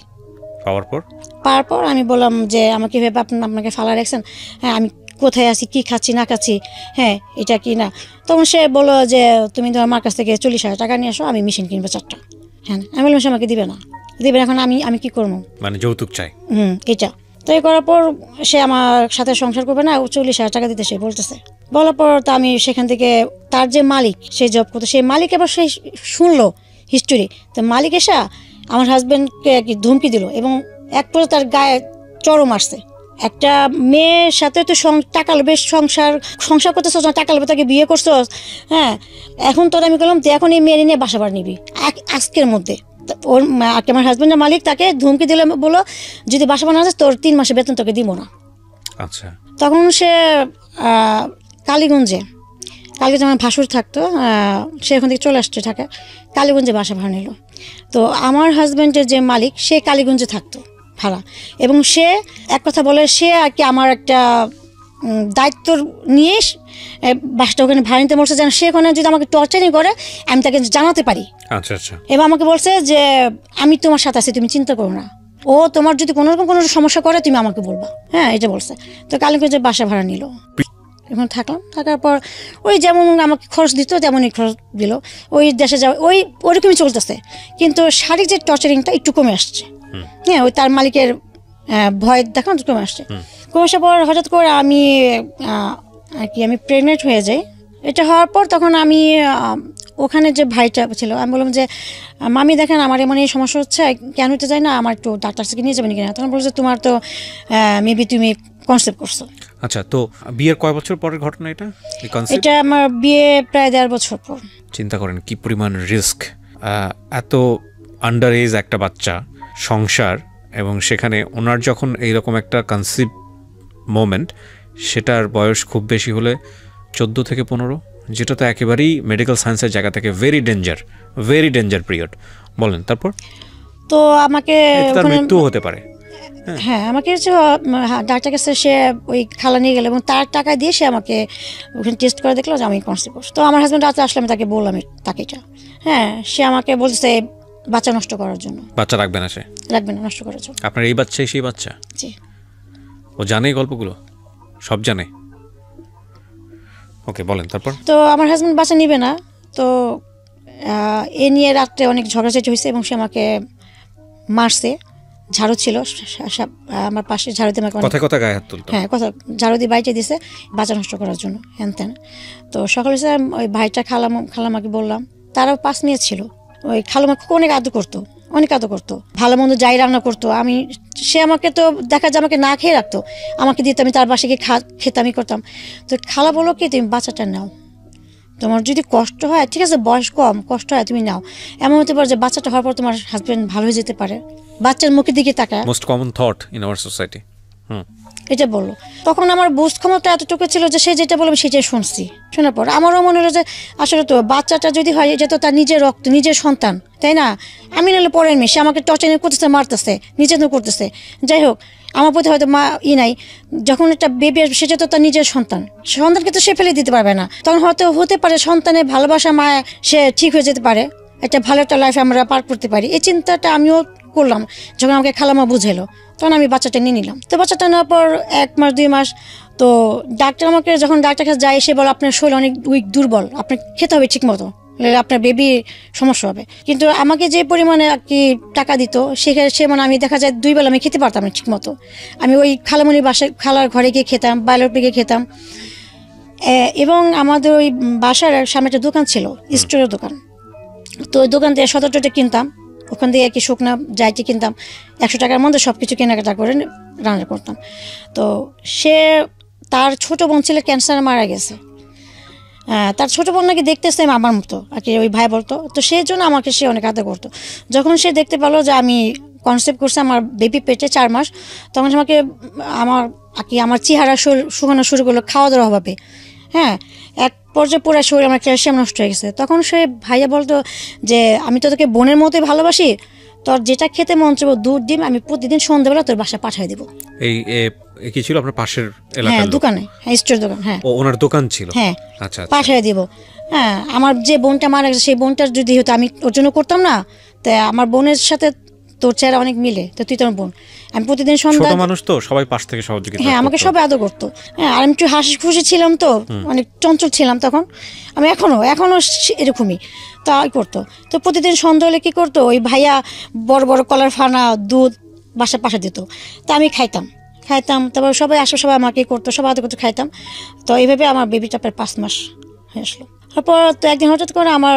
পাওয়ার পর আমি বললাম যে আমাকে ভেবে আপনাকে ফালা রাখছেন, হ্যাঁ আমি কোথায় আছি, কি খাচ্ছি না খাচ্ছি, হ্যাঁ এটা কি না। তখন সে বললো যে তুমি তো আমার কাছ থেকে 40,000 টাকা নিয়ে আসো, আমি মেশিন কিনবো 4টা। হ্যাঁ আমি বললাম সে আমাকে দিবে না। এখন আমি কি করবো, মানে যৌতুক চাই এটা। তো এই করার পর সে আমার সাথে সংসার করবে না, 40,000 টাকা দিতে সে বলতেছে। বলার পর তো আমি সেখান থেকে তার যে মালিক সে জব করতো, সেই মালিক এবার সে শুনলো হিস্টোরি। তো মালিক এসে আমার হাজব্যান্ডকে ধমকি দিল, এবং এক পরে তার গায়ে চরম আসছে। একটা মেয়ের সাথে তো টাকা লোভে সংসার করতেছ, টাকা লোভে তাকে বিয়ে করছো, হ্যাঁ এখন তোর আমি বললাম এখন এই মেয়ে নিয়ে বাসা বাড়ি নিবি আজকের মধ্যে। ওর আমার হাজব্যান্ডের মালিক তাকে ধমকি দিলে বলো যদি বাসা বানা তোর 3 মাসের বেতন তোকে দিব না। আচ্ছা তখন সে কালীগঞ্জে আমার ভাসুর থাকতো, সে ওখান থেকে চলে আসছে ঢাকা, কালীগঞ্জে বাসা ভাড়া নিল। তো আমার হাজব্যান্ডের যে মালিক সে কালীগঞ্জে থাকতো ভাড়া, এবং সে এক কথা বলে সে আর কি আমার একটা দায়িত্ব নিয়ে বাসটা ওখানে ভাড়া নিতে বলছে, যেন সে ওখানে যদি আমাকে টর্চারিং করে আমি তাকে জানাতে পারি। আচ্ছা আচ্ছা। এবং আমাকে বলছে যে আমি তোমার সাথে আছি, তুমি চিন্তা করো না, ও তোমার যদি কোনো রকম কোনো সমস্যা করে তুমি আমাকে বলবা, হ্যাঁ এটা বলছে। তো কালীগঞ্জে বাসা ভাড়া নিল, এখন থাকার পর ওই যেমন আমাকে খরচ দিত তেমনই খরচ দিল, ওই দেশে যাওয়া ওরকমই চলতেছে। কিন্তু শারীরিক যে টর্চারিংটা একটু কমে আসছে, হ্যাঁ ওই তার মালিকের ভয় দেখানো কমে আসছে। কমে আসার পর হঠাৎ করে আমি প্রেগনেন্ট হয়ে যাই। এটা হওয়ার পর তখন আমি ওখানে যে ভাইটা ছিল আমি বললাম যে মামি দেখেন আমার এমন এই সমস্যা হচ্ছে, কেন হতে যায় না, আমার একটু ডাক্তার থেকে নিয়ে যাবেন কিনা। তখন বলছে তোমার তো মেবি তুমি কনসেপ্ট করছে। আচ্ছা, তো বিয়ের কয় বছর পরের ঘটনা এটা? এটা আমার বিয়ে প্রায় 1.5 বছর পর। চিন্তা করেন কি পরিমাণ রিস্ক, এত আন্ডার এজ একটা বাচ্চা, সংসার, এবং সেখানে ওনার যখন এইরকম একটা কনসিভ মোমেন্ট, সেটার বয়স খুব বেশি হলে 14 থেকে 15, যেটা তো একেবারেই মেডিকেল সায়েন্সের জায়গা থেকে ভেরি ডেঞ্জার পিরিয়ড। বলেন তারপর? তো আমাকে তার মৃত্যু হতে পারে। হ্যাঁ, আমাকে ডাক্তার কাছে সে ওই খালা নিয়ে গেল এবং তার টাকা দিয়ে সে আমাকে ওখানে টেস্ট করে দেখলো যে আমি কনসিভ করছি। তো আমার হাজব্যান্ড রাতে আসলে আমি তাকে বললাম তাকে এটা, হ্যাঁ, সে আমাকে বলছে বাচ্চা নষ্ট করার জন্য। বাচ্চা রাখবে না, সে রাখবে না, নষ্ট করার জন্য। আপনার এই বাচ্চাই সেই বাচ্চা? জি। ও জানে এই গল্পগুলো, সব জানে? ওকে, বলেন তারপর। তো আমার হাজব্যান্ড বাচ্চা নিবে না, তো এ নিয়ে রাত্রে অনেক ঝগড়াঝাটি হয়েছে এবং সে আমাকে মারছে। ঝাড়ু ছিল আমার পাশে, ঝাড়ু দিয়ে আমাকে কথা কথা গায়ে হাত তুলতো। হ্যাঁ, কথা ঝাড়ু দিয়ে বাইটে দিছে বাচ্চা নষ্ট করার জন্য, হ্যান ত্যান। তো সকালে ওই ভাইটা খালামাকে বললাম, তারাও 5 মেয়ে ছিল। ওই খালামাকে অনেক আদর করতো, ভালো মন্দ যাই রান্না করতো। সে আমাকে তো দেখা যায় আমাকে না খেয়ে রাখতো, আমাকে দিত, আমি তার বাসায় গিয়ে খেতে আমি করতাম। তো খালা বলো কি, তুমি বাচ্চাটা নাও, তোমার যদি কষ্ট হয় ঠিক আছে, বয়স কম, কষ্ট হয় তুমি নাও। এমন হতে পারে যে বাচ্চাটা হওয়ার পর তোমার হাজবেন্ড ভালো হয়ে যেতে পারে। বাচ্চার মুখের দিকে তাকায়, most common thought in our society. এটা বললো। তখন আমার বুঝ ক্ষমতা এতটুকু ছিল যে সে যেটা বলবে সেটাই শুনছি। শোনার পর আমারও মনে হলো যে আসলে তো বাচ্চাটা যদি হয় এটা তো তার নিজের রক্ত, নিজের সন্তান, তাই না? আমি নাহলে পরের মেয়ে, সে আমাকে টর্চার করতেছে, মারতেছে, নির্যাতন করতেছে। যাই হোক, আমার প্রতি হয়তো মা নাই, যখন একটা বেবি আসবে সেটা তো তার নিজের সন্তানকে তো সে ফেলে দিতে পারবে না। তখন হয়তো হতে পারে সন্তানের ভালোবাসা মায় সে ঠিক হয়ে যেতে পারে, একটা ভালো একটা লাইফ আমরা পার করতে পারি। এই চিন্তাটা আমিও করলাম যখন আমাকে খালামা বুঝেলো, তখন আমি বাচ্চাটা নিয়ে নিলাম। তো বাচ্চাটা নেওয়ার পর 1 মাস 2 মাস তো ডাক্তার আমাকে, যখন ডাক্তার কাছে যায়, সে বলে আপনার শরীর অনেক উইক, দুর্বল, আপনার খেতে হবে ঠিক মতো, আপনার বেবি সমস্যা হবে। কিন্তু আমাকে যে পরিমাণে আর কি টাকা দিত, সে মানে আমি দেখা যায় 2 বেলা আমি খেতে পারতাম না ঠিক মতো। আমি ওই খালামণির বাসায়, খালার ঘরে গিয়ে খেতাম, বাইরের গিয়ে খেতাম। এবং আমাদের ওই বাসার সামনে একটা দোকান ছিল, স্টোরের দোকান। তো ওই দোকান থেকে 17টা কিনতাম, ওখান থেকে কি শুকনা যাইটি কিনতাম, 100 টাকার মধ্যে সব কিছু কেনাকাটা করে রান্না করতাম। তো তার ছোট বোন ছিল ক্যান্সার, মারা গেছে। তার ছোট বোন নাকি দেখতেছে আমার মতো আর কি, ওই ভাই বলতো। তো সেই জন্য আমাকে সে অনেক আদর করতো। যখন সে দেখতে পেলো যে আমি কনসেপ্ট করছি, আমার বেবি পেটে 4 মাস, তখন আমাকে আমার চেহারা শুকানো শুরু করলো খাওয়া দাওয়ার অভাবে। হ্যাঁ, এক পর্যায়ে পুরো শরীর আমার ক্যালসিয়াম নষ্ট হয়ে গেছে। তখন সে ভাইয়া বলতো যে আমি তো তোকে বোনের মতোই ভালোবাসি, তোর যেটা খেতে মন চাইবে দুধ ডিম আমি প্রতিদিন সন্ধ্যাবেলা তোর বাসায় পাঠিয়ে দেবো। এই কি ছিল আপনার পাশের এলাকার? হ্যাঁ, দোকানে, হ্যাঁ, স্টোর দোকান। হ্যাঁ, ওনার দোকান ছিল। হ্যাঁ, আচ্ছা, পাঠিয়ে দিব। হ্যাঁ, আমার যে বোনটা মারা গেছে সেই বোনটার যদি হতো, আমি ওর জন্য করতাম না। তাই আমার বোনের সাথে তোর চেহারা অনেক মিলে, তো তুই তোর বোন। আমি প্রতিদিন সন্ধ্যা, ছোট মানুষ তো সবাই পাশ থেকে সহযোগিতা, হ্যাঁ, আমাকে সবাই আদর করতো। হ্যাঁ, আর আমি একটু হাসি খুশি ছিলাম, তো অনেক চঞ্চল ছিলাম তখন। আমি এখনো এরকমই তাই করতো। তো প্রতিদিন সন্ধ্যা হলে কি করতো, ওই ভাইয়া বড় বড় কলার ফানা দুধ বাসা পাশে দিত, তা আমি খাইতাম। তারপর সবাই সবাই আমাকে করতো, সবাই আদর করতো, খাইতাম। তো এইভাবে আমার বেবিটা প্রায় 5 মাস হয়ে আসলো। তারপর তো একদিন হঠাৎ করে আমার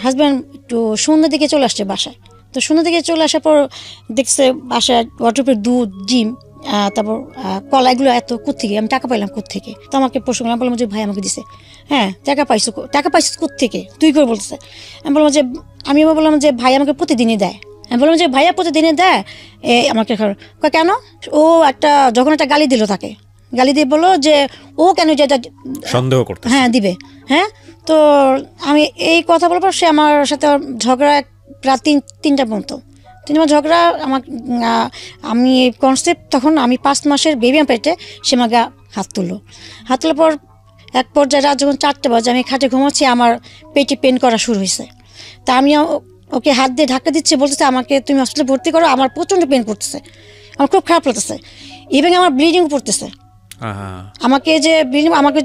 হাজব্যান্ড একটু সন্ধ্যার দিকে চলে আসছে বাসায়। তো সন্ধ্যার দিকে চলে আসার পর দেখছে বাসায় ওয়াটারপ্রুফ দুধ, ডিম, তারপর কলা, এগুলো এত কোত্থেকে, আমি টাকা পাইলাম কোত্থেকে? তো আমাকে প্রশ্ন করলাম, বললাম যে ভাই আমাকে দিছে। হ্যাঁ, টাকা পাইছো কোত্থেকে তুই করে বলতেছে? আমি বললাম যে ভাই আমাকে প্রতিদিনই দেয়। আমি বললাম যে ভাইয়া প্রতিদিনই দেয় আমাকে। কেন? ও যখন একটা গালি দিল, তাকে গালি দিয়ে বললো যে ও কেন যেটা সন্দেহ করতে, হ্যাঁ দিবে। হ্যাঁ, তো আমি এই কথা বলার পর সে আমার সাথে ঝগড়া প্রায় 3টা পর্যন্ত, 3 মাস ঝগড়া। আমি কনসেপ্ট, তখন আমি 5 মাসের বেবি আমার পেটে, সে আমাকে হাত তোলার পর এক পর্যায়ে রাত যখন 4টা বাজে, আমি খাটে ঘুমাচ্ছি, আমার পেটে পেন করা শুরু হয়েছে। তা আমি ওকে হাত দিয়ে ধাক্কা দিচ্ছি, বলতেছে আমাকে তুমি হসপিটালে ভর্তি করো, আমার প্রচণ্ড পেন করতেছে, আমার খুব খারাপ লাগতেছে, ইভেন আমার ব্লিডিং পড়তেছে। আমাকে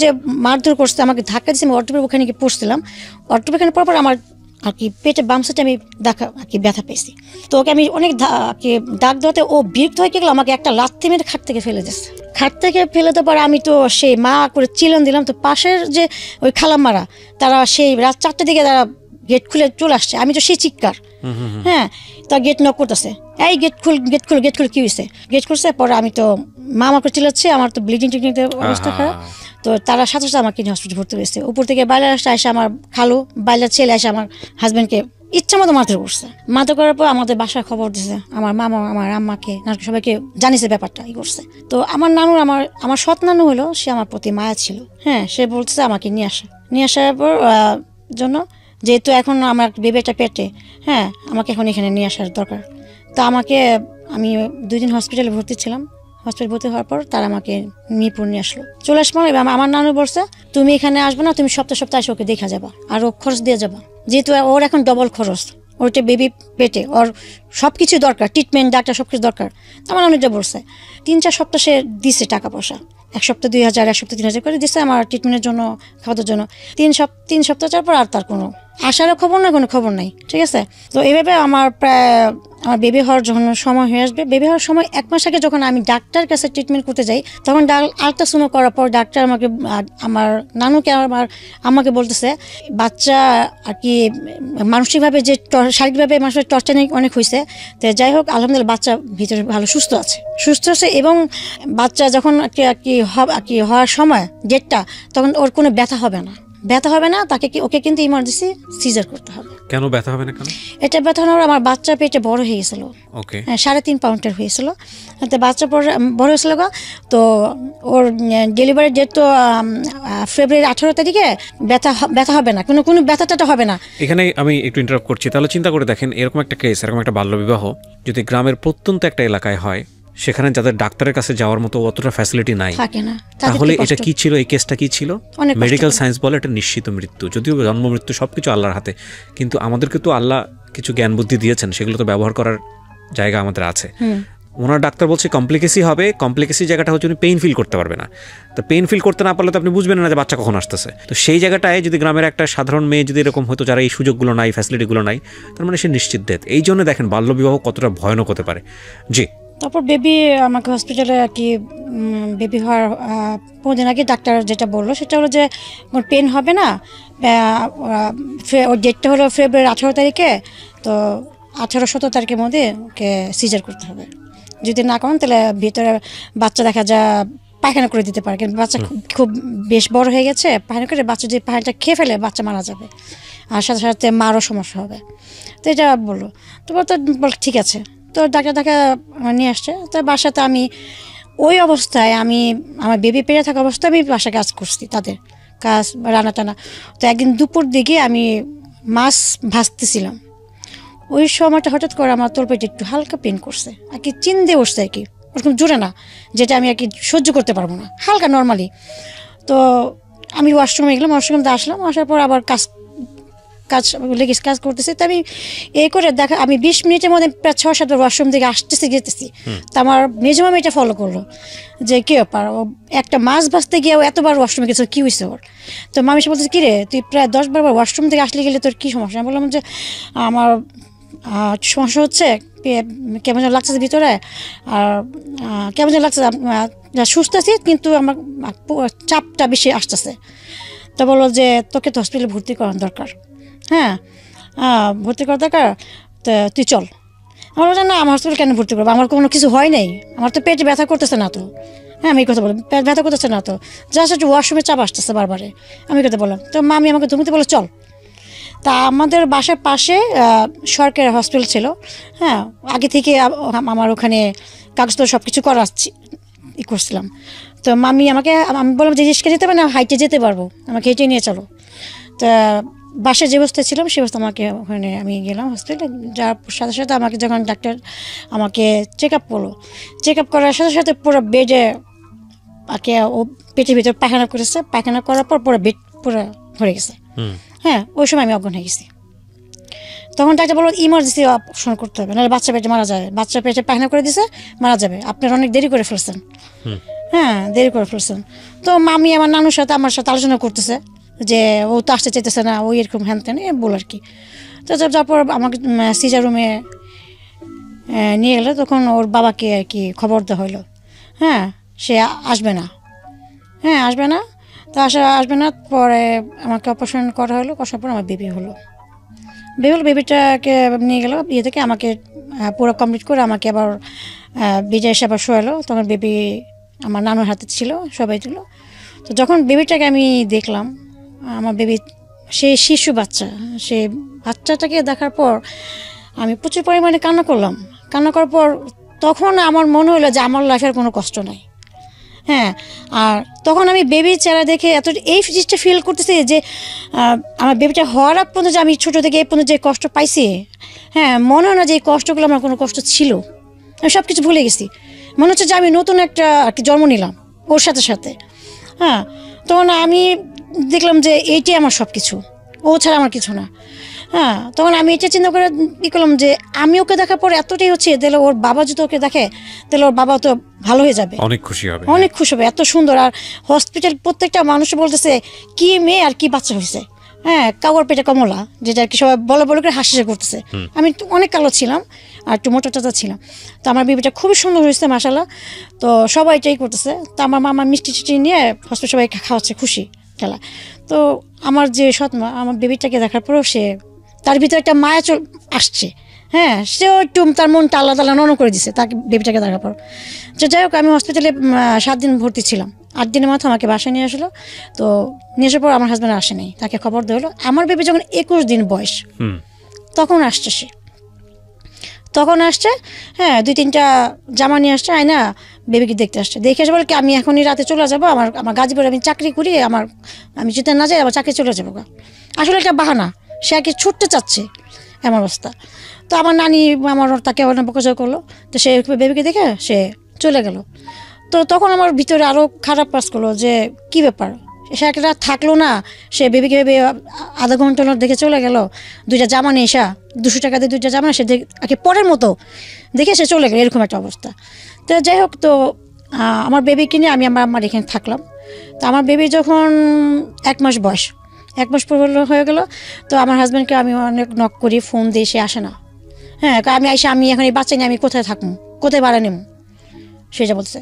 যে মারধর করছে, আমাকে ধাক্কা দিচ্ছে, আমি অটোপের ওখানে গিয়ে পড়ছিলাম। অটোপের ওখানে পড়ার পর আমার আর কি পেটের বাম সাইডে আমি ব্যথা পেয়েছি। তো ওকে আমি অনেক ডাক দেওয়াতে ও বিরক্ত হয়ে গেলো, আমাকে একটা লাথি মেরে খাট থেকে ফেলে দিচ্ছে। খাট থেকে ফেলে দেওয়ার পর আমি তো সেই মা করে চিলন দিলাম। তো পাশের যে ওই খালাম্মারা, তারা সেই রাত 4টার দিকে তারা গেট খুলে চলে আসছে। আমি তো সেই চিৎকার, হ্যাঁ, তা গেট নক করতেছে, এই গেট খুল গেট খুল গেট খুল, কি হয়েছে? গেট খুলছে, পরে আমি তো মা আমাকে চিল্লাচ্ছে, আমার তো ব্লিডিং টিডিং অবস্থা খারাপ। তো তারা সাথে সাথে আমাকে হসপিটাল ভর্তি হয়েছে। উপর থেকে বাইরে এসে আমার খালু বাইরের ছেলে এসে আমার হাজব্যান্ডকে ইচ্ছা মতো মারধর করছে। মারধর করার পর আমাদের বাসায় খবর দিছে, আমার মামা আমার আম্মাকে সবাইকে জানিয়েছে ব্যাপারটা ই করছে। তো আমার নানুর আমার সৎ নানু হলো, সে আমার প্রতি মায়া ছিল। হ্যাঁ, সে বলছে আমাকে নিয়ে আসার পর জন্য, যেহেতু এখন আমার বেবিটা পেটে, হ্যাঁ আমাকে এখন এখানে নিয়ে আসার দরকার। তো আমি 2 দিন হসপিটালে ভর্তি ছিলাম। হসপিটাল ভর্তি হওয়ার পর তারা আমাকে মিরপুর নিয়ে আসলো। চলে আসবো, আমার নানু বলছে তুমি এখানে আসবে না, তুমি সপ্তাহে এসে ওকে দেখা যাবা আর ও খরচ দিয়ে যাবা, যেহেতু ওর এখন ডবল খরচ, ওরটা বেবি পেটে, ওর সব কিছু দরকার, ট্রিটমেন্ট ডাক্তার সব কিছু দরকার। আমার নানু এটা বলছে। 3-4 সপ্তাহ সে দিছে টাকা পয়সা, 1 সপ্তাহ 2,000, 1 সপ্তাহ 3,000 করে দিচ্ছে আমার ট্রিটমেন্টের জন্য, খাওয়ার জন্য। 3 সপ্তাহ যাওয়ার পর আর তার কোনো আসারও খবর না, কোনো খবর নাই। ঠিক আছে, তো এইভাবে আমার বেবি হওয়ার যখন সময় হয়ে আসবে, বেবি হওয়ার সময় 1 মাস আগে যখন আমি ডাক্তার কাছে ট্রিটমেন্ট করতে যাই, তখন আল্ট্রাসাউন্ড করার পর ডাক্তার আমার নানুকে আমার আম্মাকে বলতেছে বাচ্চা আর কি মানসিকভাবে যে শারীরিকভাবে মানুষের টর্চার অনেক হয়েছে। তো যাই হোক, আলহামদুলিল্লাহ বাচ্চা ভিতরে ভালো সুস্থ আছে এবং বাচ্চা যখন হওয়ার সময় ডেটটা, তখন ওর কোনো ব্যথা হবে না, ওকে কিন্তু ইমার্জেন্সি সিজার করতে হবে। কেন ব্যথা হবে না কেন? এটা ব্যথা হওয়ার, আমার বাচ্চা পেটে বড় হয়ে গেছিল। ওকে, 3.5 পাউন্ডের হয়েছিল। তো বাচ্চা বড় হয়েছিল, তো ওর ডেলিভারি ডেট তো ফেব্রুয়ারি 18 তারিখে। ব্যথা হবে না, কোনো ব্যথাটা হবে না। এখানে আমি একটু ইন্টারাপ্ট করছি। তাহলে চিন্তা করে দেখেন, এরকম একটা কেস, এরকম একটা বাল্যবিবাহ যদি গ্রামের প্রত্যন্ত একটা এলাকায় হয়, সেখানে যাদের ডাক্তারের কাছে যাওয়ার মতো অতটা ফ্যাসিলিটি নাই, তাহলে এটা কি ছিল? এই কেসটা কি ছিল? মেডিকেল সায়েন্স বলে এটা নিশ্চিত মৃত্যু, যদিও জন্ম মৃত্যু সবকিছু আল্লাহর হাতে, কিন্তু আমাদেরকে তো আল্লাহ কিছু জ্ঞান বুদ্ধি দিয়েছেন, সেগুলো তো ব্যবহার করার জায়গা আমাদের আছে। ওনার ডাক্তার বলছে কমপ্লিকেসি হবে, কমপ্লিকেসি জায়গাটা হচ্ছে উনি পেইন ফিল করতে পারবে না। তো পেইন ফিল করতে না পারলে তো আপনি বুঝবেন না যে বাচ্চা কখন আসতেছে। তো সেই জায়গাটায় যদি গ্রামের একটা সাধারণ মেয়ে যদি এরকম হতো, যারা এই সুযোগগুলো নাই, ফ্যাসিলিটিগুলো নাই, তার মানে সে নিশ্চিত ডেথ। এই জন্য দেখেন বাল্যবিবাহ কতটা ভয়ানক হতে পারে। জি, তারপর বেবি আমাকে হসপিটালে আর কি বেবি হওয়ার 5 দিন আগে ডাক্তার যেটা বললো সেটা হলো যে পেন হবে না। ওর ডেটটা হলো ফেব্রুয়ারি 18 তারিখে। তো 18-17 তারিখের মধ্যে ওকে সিজার করতে হবে। যদি না করেন তাহলে ভিতরে বাচ্চা দেখা যায় পায়খানা করে দিতে পারে, কিন্তু বাচ্চা খুব বেশ বড় হয়ে গেছে, পায়খানা করে বাচ্চা যদি পায়খানাটা খেয়ে ফেলে বাচ্চা মারা যাবে, আর সাথে সাথে মারও সমস্যা হবে। তো এটা বললো। তো বল ঠিক আছে। তো ডাক্তার নিয়ে আসছে। তো বাসাতে আমি ওই অবস্থায় আমার বেবি পেরে থাকা অবস্থায় আমি বাসায় কাজ করছি, তাদের কাজ রান্না টানা। তো একদিন দুপুর দিকে আমি মাছ ভাজতেছিলাম, ওই সময়টা হঠাৎ করে আমার তলপেটে একটু হালকা পেন করছে আর কি, চিনতে বসছে আর কি, ওরকম জোরে না, যেটা আমি আর কি সহ্য করতে পারবো না, হালকা নর্মালি। তো আমি ওয়াশরুমে গেলাম, ওয়াশরুমে আসলাম, আসার পর আবার কাজ করতেছি। তো আমি এই করে দেখা, আমি 20 মিনিটের মধ্যে প্রায় 6-7 বার ওয়াশরুম থেকে যেতেছি। তো আমার মেজমামি এটা ফলো করলো যে কি ব্যাপার, ও একটা মাছ ভাজতে গিয়ে এতবার ওয়াশরুমে গেছে, কি হয়েছে ওর? তো মামি সে বলতেছে, কি রে তুই প্রায় 10-12 বার ওয়াশরুম থেকে আসলে গেলে তোর কী সমস্যা? আমি বললাম যে আমার সমস্যা হচ্ছে, কেমন যেন লাগছে ভিতরে, আর কেমন যেন লাগছে, সুস্থ আছি কিন্তু আমার চাপটা বেশি আসতেছে। তো বললো যে তোকে তো হসপিটালে ভর্তি করার দরকার। হ্যাঁ, ভর্তি করা দরকার, তো তুই চল। আমার বলছে না, আমার হসপিটাল কেন ভর্তি করবো, আমার কোনো কিছু হয় নাই, আমার তো পেটে ব্যথা করতেছে না তো। হ্যাঁ, আমি এই কথা বললাম, পেট ব্যথা করতেছে না তো, জাস্ট একটু ওয়াশরুমে চাপ আসতেছে বারবারে, আমি কথা বললাম। তো মামি আমাকে ধুমিতে বলে চল। তা আমাদের বাসার পাশে সরকারি হসপিটাল ছিল। হ্যাঁ, আগে থেকে আমার ওখানে কাগজপত্র সব কিছু করছিলাম। তো মামি আমি বললাম যে রিক্সা যেতে পারবো না, হাইটে যেতে পারবো, আমাকে হেঁটে নিয়ে চলো। তা বাসায় যে অবস্থায় ছিলাম সে অবস্থা আমাকে ওখানে আমি গেলাম হসপিটালে, যার সাথে সাথে আমাকে যখন ডাক্তার আমাকে চেক আপ করলো, চেক আপ করার সাথে সাথে পুরো বেডে আগে ও পেটের ভিতরে পায়খানা করেছে, পায়খানা করার পর পুরো বেড পুরো ভরে গেছে। হ্যাঁ, ওই সময় আমি অজ্ঞান হয়ে গেছি। তখন ডাক্তার বললো ইমার্জেন্সি অপারেশন করতে হবে, নাহলে বাচ্চা পেটে মারা যাবে, বাচ্চা পেটে পায়খানা করে দিছে, মারা যাবে, আপনার অনেক দেরি করে ফেলছেন। হ্যাঁ, দেরি করে ফেলছেন। তো মামি আমার নানুর সাথে আমার সাথে আলোচনা করতেছে যে ও তো আসতে চাইতেছে না, ওই এরকম হ্যান ত্যান বল আর কি। তো তারপর আমাকে সিজার রুমে নিয়ে গেলো, তখন ওর বাবাকে আর কি খবর দেওয়া হলো, হ্যাঁ সে আসবে না, হ্যাঁ আসবে না। তো আসবে না, পরে আমাকে অপারেশন করা হলো, করার পর আমার বেবি হলো। বেবিটাকে নিয়ে গেল বিয়ে থেকে, আমাকে পুরো কমপ্লিট করে আমাকে আবার বিজয় এসে আবার শোয়ালো। তখন বেবি আমার নানুর হাতে ছিল, সবাই ছিল। তো যখন বেবিটাকে আমি দেখলাম, আমার বেবি সে শিশু বাচ্চা, সে বাচ্চাটাকে দেখার পর আমি প্রচুর পরিমাণে কান্না করলাম। কান্না করার পর তখন আমার মনে হলো যে আমার লাইফের কোনো কষ্ট নাই। হ্যাঁ, আর তখন আমি বেবির চেহারা দেখে এত এই জিনিসটা ফিল করতেছি যে আমার বেবিটা হওয়ার আগ পর্যন্ত যে আমি ছোটো থেকে এই পর্যন্ত যে কষ্ট পাইছি, হ্যাঁ, মনে হয় না যে এই কষ্টগুলো আমার কোনো কষ্ট ছিল। আমি সব কিছু ভুলে গেছি, মনে হচ্ছে যে আমি নতুন একটা আর কি জন্ম নিলাম ওর সাথে সাথে। হ্যাঁ, তখন আমি দেখলাম যে এইটাই আমার সব কিছু, ও ছাড়া আমার কিছু না। হ্যাঁ, তখন আমি এটা চিন্তা করে ই করলাম যে আমি ওকে দেখার পর এতটাই হচ্ছে, তাহলে ওর বাবা যদি ওকে দেখে তাহলে ওর বাবা তো ভালো হয়ে যাবে, অনেক খুশি হবে, অনেক খুশি হবে, এত সুন্দর। আর হসপিটাল প্রত্যেকটা মানুষ বলতেছে কি মেয়ে আর কি বাচ্চা হয়েছে। হ্যাঁ, কাগর পেটে কমলা, যেটা আর কি সবাই বলে বলে করে হাসি করতেছে। আমি অনেক কালো ছিলাম আর একটু মোটা টাটা ছিলাম। তো আমার বেবিটা খুবই সুন্দর হয়েছে মাশাআল্লাহ। তো সবাই এটাই করতেছে। তো আমার মামা মিষ্টি টিষ্টি নিয়ে হসপিটাল সবাই খাওয়াচ্ছে, খুশি খেলা। তো আমার যে সৎমা আমার বেবিটাকে দেখার পরেও সে তার ভিতরে একটা মায়া আসছে। হ্যাঁ, সেও একটু তার মনটা আল্লাহ তাআলা নরম করে দিছে তাকে বেবিটাকে দেখার পর। তো যাই হোক, আমি হসপিটালে 7 দিন ভর্তি ছিলাম। 8 দিনের মাথায় আমাকে বাসায় নিয়ে আসলো। তো নিয়ে আসার পর আমার হাজব্যান্ড আসে নাই, তাকে খবর দেওয়া হলো। আমার বেবি যখন 21 দিন বয়স তখন আসছে সে, তখন আসছে। হ্যাঁ, 2-3টা জামা নিয়ে আসছে, আয়না বেবিকে দেখতে আসছে। দেখে এসে বলে কি আমি এখনই রাতে চলে যাবো, আমার গাজীপুরে আমি চাকরি করি, আমি যেতে না যাই, আমার চাকরি চলে যাবো। আসলে একটা বাহানা, সে আর কি ছুটতে চাচ্ছে, এমন অবস্থা। তো আমার নানি আমার তাকে অনেক বকাঝকা করলো। তো সে বেবিকে দেখে সে চলে গেল। তো তখন আমার ভিতরে আরও খারাপ কাজ করলো যে কি ব্যাপার, সে একটা থাকলো না, সে বেবিকে ভেবে আধা ঘন্টা দেখে চলে গেল। 2টা জামা নিয়ে এসা 200 টাকা দিয়ে 2টা জামা সে আর কি পরের মতো দেখে সে চলে গেল, এরকম একটা অবস্থা। তো যাই হোক, তো আমার বেবিকে নিয়ে আমি আমার এখানে থাকলাম। তো আমার বেবি যখন 1 মাস বয়স, 1 মাস পর হয়ে গেল। তো আমার হাজব্যান্ডকে আমি অনেক নক করি, ফোন দিয়ে, সে আসে না। হ্যাঁ, আমি এখন এই বাচ্চা নিয়ে আমি কোথায় থাকবো, কোথায় ভাড়া নেব, সেটা বলছে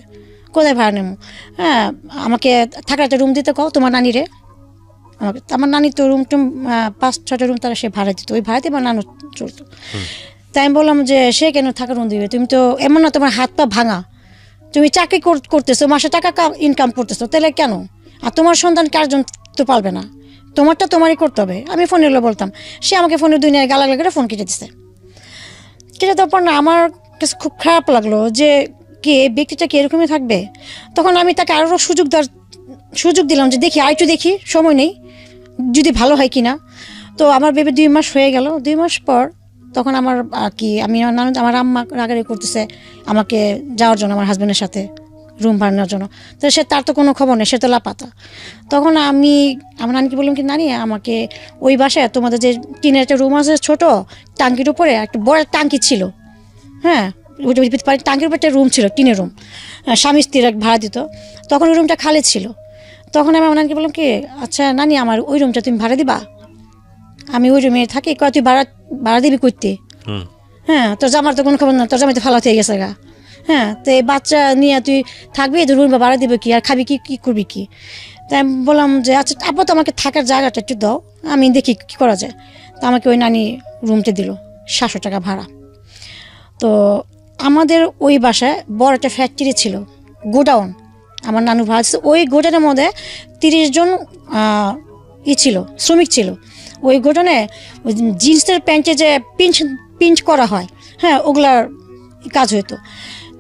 কোথায় ভাড়া নেব। হ্যাঁ, আমাকে থাকার একটা রুম দিতে কও তোমার নানিরে। আমার নানি তো রুম টুম 5-6টা রুম তারা সে ভাড়া দিত, ওই ভাড়াতে আমার নানু চলতো। তাই আমি বললাম যে সে কেন থাকার রুম দিবে, তুমি তো এমন না তোমার হাত পা ভাঙা, তুমি চাকরি করতেছো, মাসে টাকা ইনকাম করতেছো, তাহলে কেন? আর তোমার সন্তান কারজন তো পালবে না, তোমারটা তোমারই করতে হবে। আমি ফোনে বলতাম, সে আমাকে ফোনে দুনিয়ায় গালাগালি করে ফোন কেটে দিছে। কেটে দেওয়ার পর না আমার কাছে খুব খারাপ লাগলো যে কে ব্যক্তিটা কি এরকমই থাকবে। তখন আমি তাকে আরও সুযোগ দিলাম যে দেখি, আরেকটু দেখি, সময় নেই, যদি ভালো হয় কিনা। তো আমার বেবি 2 মাস হয়ে গেল। 2 মাস পর তখন আমার আমার আম্মা রাগারাগি করতেছে আমাকে যাওয়ার জন্য, আমার হাজব্যান্ডের সাথে রুম ভাড়া নেওয়ার জন্য। তো তার তো কোনো খবর নেই, সে তো লাপাতা। তখন আমার নানিকে বললাম কি, নানি আমাকে ওই বাসায় তোমাদের যে টিনের একটা রুম আছে ছোটো, টাঙ্কির উপরে একটা বড় টাঙ্কি ছিল। হ্যাঁ, টাঙ্কির উপর একটা রুম ছিল, টিনের রুম, স্বামী স্ত্রীর ভাড়া দিত। তখন ওই রুমটা খালি ছিল। তখন আমি আমার নানিকে বললাম কি, আচ্ছা নানি আমার ওই রুমটা তুমি ভাড়া দিবা, আমি ওই রুমে থাকি। তুই ভাড়া দিবি করতে? হ্যাঁ, তোর জামার তো কোনো খবর না, তোর জামাই তো ফালাতে গেছে গা। হ্যাঁ, তো এই বাচ্চা নিয়ে তুই থাকবি, তো রুম ভাড়া দিবে কি, আর খাবি কি করবি কি? তাই আমি বললাম যে আচ্ছা আপাতত আমাকে থাকার জায়গাটা একটু দাও, আমি দেখি কী করা যায়। তো আমাকে ওই নানি রুমটা দিল 700 টাকা ভাড়া। তো আমাদের ওই বাসায় বড় একটা ফ্যাক্টরি ছিল, গোডাউন, আমার নানু ভাড়া ছিল। ওই গোডাউনের মধ্যে 30 জন ছিল, শ্রমিক ছিল। ওই গোডাউনে ওই জিন্সের প্যান্টে যে পিঞ্চ করা হয়, হ্যাঁ, ওগুলার কাজ হইতো।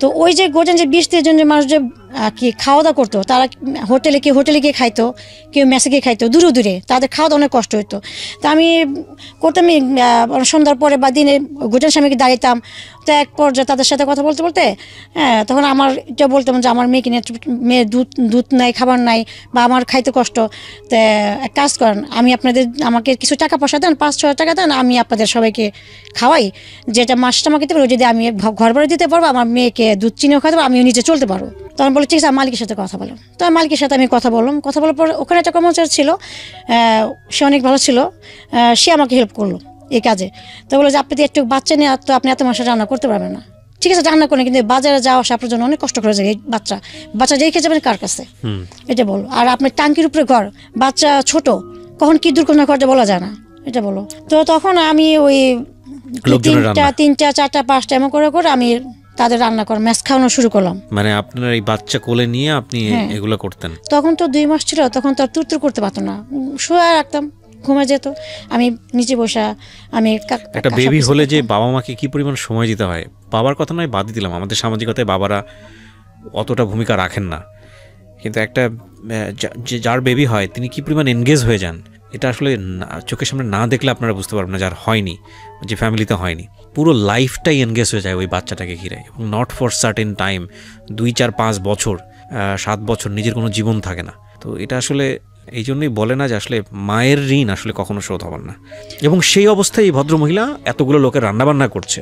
তো ওই যে গোডাউন যে 20-30 জন যে মানুষ যে কি খাওয়া দাওয়া করতো, তারা হোটেলে গিয়ে খাইতো, কেউ মেসে গিয়ে খাইতো, দূরে দূরে, তাদের খাওয়া দাওয়া অনেক কষ্ট হতো। তা আমি করতাম সন্ধ্যার পরে বা দিনে গোডাউনের সামনে দাঁড়িতাম। তো এক পর্যায়ে তাদের সাথে কথা বলতে বলতে, হ্যাঁ, তখন আমার এটা বলতাম যে আমার মেয়েকে নিয়ে, মেয়ের দুধ নাই, খাবার নাই, বা আমার খাইতে কষ্ট। তো এক কাজ করেন, আমাকে কিছু টাকা পয়সা দেন, 5-6 টাকা দেন, আমি আপনাদের সবাইকে খাওয়াই, যেটা মাসটা আমাকে দিতে পারবো, যদি আমি ঘর ভাড়া দিতে পারবো, আমার মেয়েকে দুধ চিনিও খাওয়াতে পারবো, আমিও নিজে চলতে পারবো। তখন বলে ঠিক আছে, মালিকের সাথে কথা বলো। তো মালিকের সাথে আমি কথা বললাম। কথা বলার পর ওখানে একটা কর্মচারী ছিল, সে অনেক ভালো ছিল, সে আমাকে হেল্প করলো এই কাজে। তো বলে যে আপনি একটু বাচ্চা নিয়ে, তো আপনি এত মাসে রান্না করতে পারবেন না। ঠিক আছে, রান্না করেন, কিন্তু বাজারে যাওয়া আসা আপনার জন্য অনেক কষ্ট করে যায়। এই বাচ্চা রেখে যাবেন কার কাছে, এটা বলো। আর আপনার টাঙ্কির উপরে ঘর, বাচ্চা ছোট, কখন কি দুর্ঘটনা ঘটে বলা যায় না। এটা বলো। তো তখন আমি ওই লোকজনের রান্না। 3টা 4টা 5টা এমন করে করে আমি তাদের রান্না করা ম্যাচ খাওয়ানো শুরু করলাম। মানে আপনার এই বাচ্চা কোলে নিয়ে আপনি এগুলো করতেন? তখন তো 2 মাস ছিল, তখন তো আর তুরতুর করতে পারতো না, শুয়ে রাখতাম, ঘুমে যেত, আমি নিচে বসা। আমি একটা বেবি হলে যে বাবা মাকে কি পরিমাণ সময় দিতে হয়, বাবার কথা নয় বাদই দিলাম, আমাদের সামাজিকতায় বাবারা অতটা ভূমিকা রাখেন না, কিন্তু একটা যার বেবি হয় তিনি কি পরিমাণ এনগেজ হয়ে যান, এটা আসলে চোখের সামনে না দেখলে আপনারা বুঝতে পারবেন না, যার হয়নি, যে ফ্যামিলিতে হয়নি, পুরো লাইফটাই এনগেজ হয়ে যায় ওই বাচ্চাটাকে ঘিরে, এবং নট ফর সার্টেন টাইম, 2 4 5 বছর, 7 বছর নিজের কোনো জীবন থাকে না। তো এটা আসলে এই জন্যই বলে না যে আসলে মায়ের ঋণ আসলে কখনো শোধ হবার না। এবং সেই অবস্থায় এই ভদ্রমহিলা এতগুলো লোকের রান্নাবান্না করছে,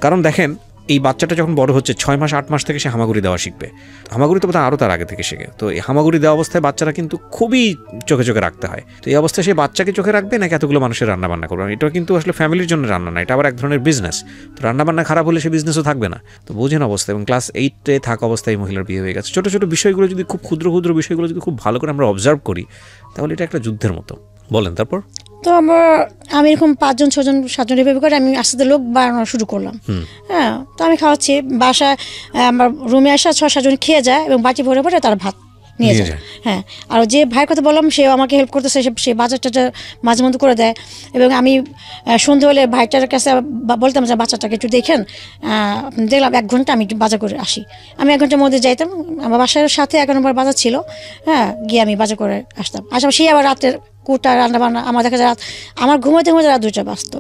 কারণ দেখেন এই বাচ্চাটা যখন বড় হচ্ছে 6 মাস 8 মাস থেকে সে হামাগুড়ি দেওয়া শিখবে, হামাগুড়ি তো বোধহয় আরও তার আগে থেকে শেখে, তো এই হামাগুড়ি দেওয়া অবস্থায় বাচ্চারা কিন্তু খুবই চোখে চোখে রাখতে হয়। তো এই অবস্থায় সে বাচ্চাকে চোখে রাখবে নাকি এতগুলো মানুষের রান্নাবান্না করবে? এটা কিন্তু আসলে ফ্যামিলির জন্য রান্না না, এটা আবার এক ধরনের বিজনেস। তো রান্নাবান্না খারাপ হলে সে বিজনেসও থাকবে না। তো বোঝেন অবস্থা। এবং ক্লাস 8-এ থাকা অবস্থায় মহিলার বিয়ে হয়ে গেছে। ছোটো ছোটো বিষয়গুলো যদি খুব ক্ষুদ্র ক্ষুদ্র বিষয়গুলো যদি খুব ভালো করে আমরা অবজার্ভ করি তাহলে এটা একটা যুদ্ধের মতো। বলেন তারপর। তো আমি এরকম 5 জন 6 জন 7 জন এভাবে করে আমি আস্তে আস্তে লোক বাড়ানো শুরু করলাম। হ্যাঁ, তো আমি খাওয়াচ্ছি, বাসায় আমার রুমে আসা 6-7 জন খেয়ে যায় এবং বাটি ভরে ভরে তারা ভাত নিয়ে যায়। হ্যাঁ, আর যে ভাইয়ের কথা বললাম সে আমাকে হেল্প করতেছে, সে বাজারটা মাঝে মধ্যে করে দেয়। এবং আমি সন্ধ্যে হলে ভাইটার কাছে বলতাম যে বাচ্চাটাকে একটু দেখেন, দেখলাম 1 ঘন্টা আমি একটু বাজার করে আসি। আমি 1 ঘন্টার মধ্যে যাইতাম, আমার বাসার সাথে 1 নম্বর বাজার ছিল। হ্যাঁ, গিয়ে আমি বাজার করে আসতাম। আসলে সেই আবার রাতের কুটা রান্না বান্না, আমার দেখা যায় রাত, আমার ঘুমাতে ঘুমাতে রাত 2টা বাজতো।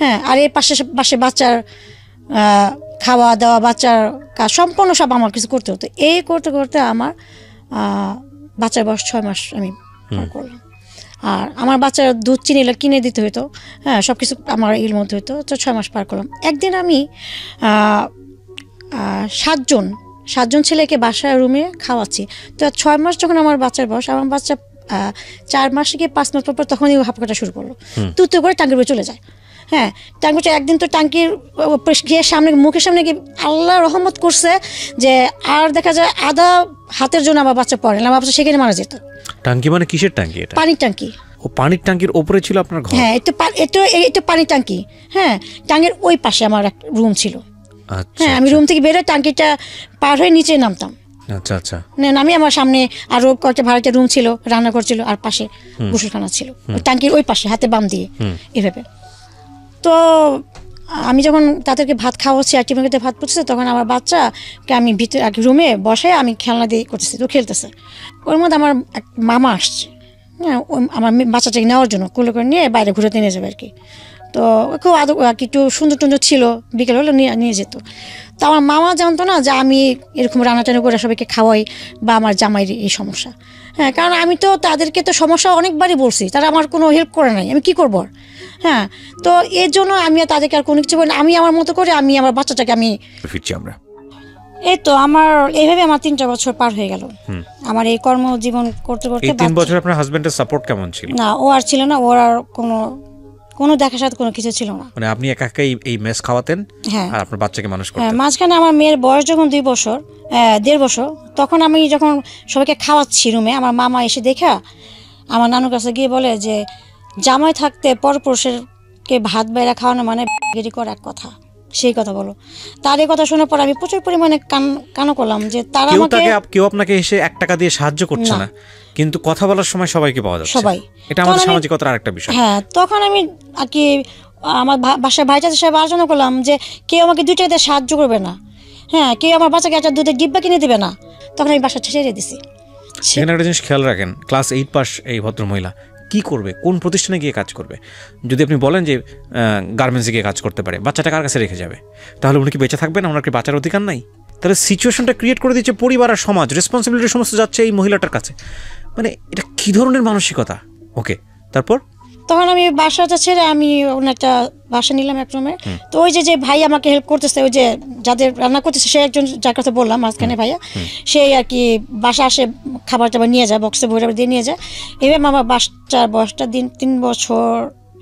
হ্যাঁ, আর এই পাশে বাচ্চার খাওয়া দাওয়া, বাচ্চার কাজ সম্পূর্ণ সব আমার কিছু করতে হতো। এই করতে করতে আমার বাচ্চার বয়স 6 মাস আমি পার করলাম। আর আমার বাচ্চার দুধ চিনি কিনে দিতে হতো। হ্যাঁ, সব কিছু আমার এর মধ্যে হতো। তো 6 মাস পার করলাম। একদিন আমি 7 জন ছেলেকে বাসায় রুমে খাওয়াচ্ছি। তো 6 মাস যখন আমার বাচ্চার বয়স, আমার বাচ্চা 4 মাস গিয়ে 5 মাস পর তখনই হাঁপ কাটা শুরু করলো, তুতো করে টাঙ্কির উপরে চলে যায়। হ্যাঁ, টাঙ্কিটা একদিন তো টাঙ্কির গিয়ে সামনে, মুখের সামনে গিয়ে আল্লাহ রহমত করছে যে আর দেখা যায় আধা হাতের জন্য আমার বাচ্চা পড়ে না, আমার বাচ্চা সেখানে মারা যেত। টাঙ্কি মানে কিসের টাঙ্কি? এটা পানির টাঙ্কি। ও, পানির টাঙ্কির ওপরে ছিল আপনার ঘর? হ্যাঁ, এটা পানির টাঙ্কি। হ্যাঁ, টাঙ্কির ওই পাশে আমার একটা রুম ছিল। হ্যাঁ, আমি রুম থেকে বেরোয় টাঙ্কিটা পার হয়ে নিচে নামতাম। আচ্ছা আচ্ছা। আমি আমার সামনে আরো কয়েকটা ভাড়াটে রুম ছিল, রান্নাঘর ছিল, আর পাশে গোসলখানা ছিল, টাঙ্কির ওই পাশে হাতে বাম দিয়ে এভাবে। তো আমি যখন তাদেরকে ভাত খাওয়াচ্ছি আর টিফিন ভাত পড়ছে, তখন আমার বাচ্চাকে আমি ভিতরে রুমে বসে আমি খেলনা দিয়ে করতেছি, তো খেলতেছে। ওর মধ্যে আমার এক মামা আসছে। হ্যাঁ, আমার বাচ্চাটাকে নেওয়ার জন্য কুলো করে নিয়ে বাইরে ঘুরতে নিয়ে যাবে আর কি। তো খুব আর কি একটু সুন্দর টুন্দর ছিল, বিকেল হলে নিয়ে যেত। তো আমার মামা জানতো না যে আমি এরকম রান্না টান্না করে সবাইকে খাওয়াই বা আমার জামাইয়ের এই সমস্যা। হ্যাঁ, কারণ আমি তো তাদেরকে তো সমস্যা অনেকবারই বলছি, তারা আমার কোনো হেল্প করে নাই, আমি কী করবো আর। হ্যাঁ, তো এর জন্য আমি তাদেরকে আর কোনো কিছু বলি না, আমি আমার মতো করে আমি আমার বাচ্চাটাকে আমি ফিরছি আমরা। এই তো আমার এইভাবে আমার 3টা বছর পার হয়ে গেল। আমার এই কর্মজীবন করতে করতে। এই 3 বছর আপনার হাজবেন্ডের সাপোর্ট কেমন ছিল? না, ও আর ছিল না, ওর আর কোনো দেখার সাথে কোনো কিছু ছিল না। মানে আপনি একা একাই এই মেস খাওয়াতেন? হ্যাঁ, আর আপনার বাচ্চাকে মানুষ করতেন? হ্যাঁ, মাঝখানে আমার মেয়ের বয়স যখন 2 বছর 1.5 বছর, তখন আমি যখন সবাইকে খাওয়াচ্ছি রুমে, আমার মামা এসে দেখা আমার নানুর কাছে গিয়ে বলে যে জামাই থাকতে পরপুরুষেরকে ভাত বাইরা খাওয়ানো মানে গেরি করা এক কথা, সেই কথা বলো। তার এই কথা শোনার পর আমি প্রচুর পরিমাণে কানো করলাম যে তারা কেউ আপনাকে এসে 1 টাকা দিয়ে সাহায্য করছে না, কিন্তু কথা বলার সময় সবাইকে পাওয়া যাচ্ছে। সবাই, এটা আমাদের সামাজিকতার আরেকটা বিষয়। হ্যাঁ, তখন আমি আর কি আমার বাসায় ভাইচার সাহেব আলোচনা করলাম যে কেউ আমাকে 2 টাকা দিয়ে সাহায্য করবে না। হ্যাঁ, কেউ আমার বাচ্চাকে একটা দুধের ডিব্বা কিনে দেবে না। তখন আমি বাসা ছেড়ে দিছি। সেখানে একটা জিনিস খেয়াল রাখেন, ক্লাস 8 পাস এই ভদ্রমহিলা কি করবে, কোন প্রতিষ্ঠানে গিয়ে কাজ করবে? যদি আপনি বলেন যে গার্মেন্টসে গিয়ে কাজ করতে পারে, বাচ্চাটা কার কাছে রেখে যাবে? তাহলে উনি কি বেঁচে থাকবেন? ওনার কি বাঁচার অধিকার নাই? তাহলে সিচুয়েশনটা ক্রিয়েট করে দিচ্ছে পরিবার আর সমাজ, রেসপন্সিবিলিটি সমস্ত যাচ্ছে এই মহিলাটার কাছে। মানে এটা কী ধরনের মানসিকতা? ওকে, তারপর তখন আমি বাসাটা ছেড়ে আমি অন্য একটা বাসা নিলাম এক রুমে। তো ওই যে ভাই আমাকে হেল্প করতেছে, ওই যে যাদের রান্না করতেছে, সে একজন যার কথা বললাম মাঝখানে ভাইয়া, সেই আর কি বাসা আসে খাবার টাবার নিয়ে যায়, বক্সে ভরে দিয়ে নিয়ে যায়। এবার আমার বাচ্চার বয়সটা 3 বছর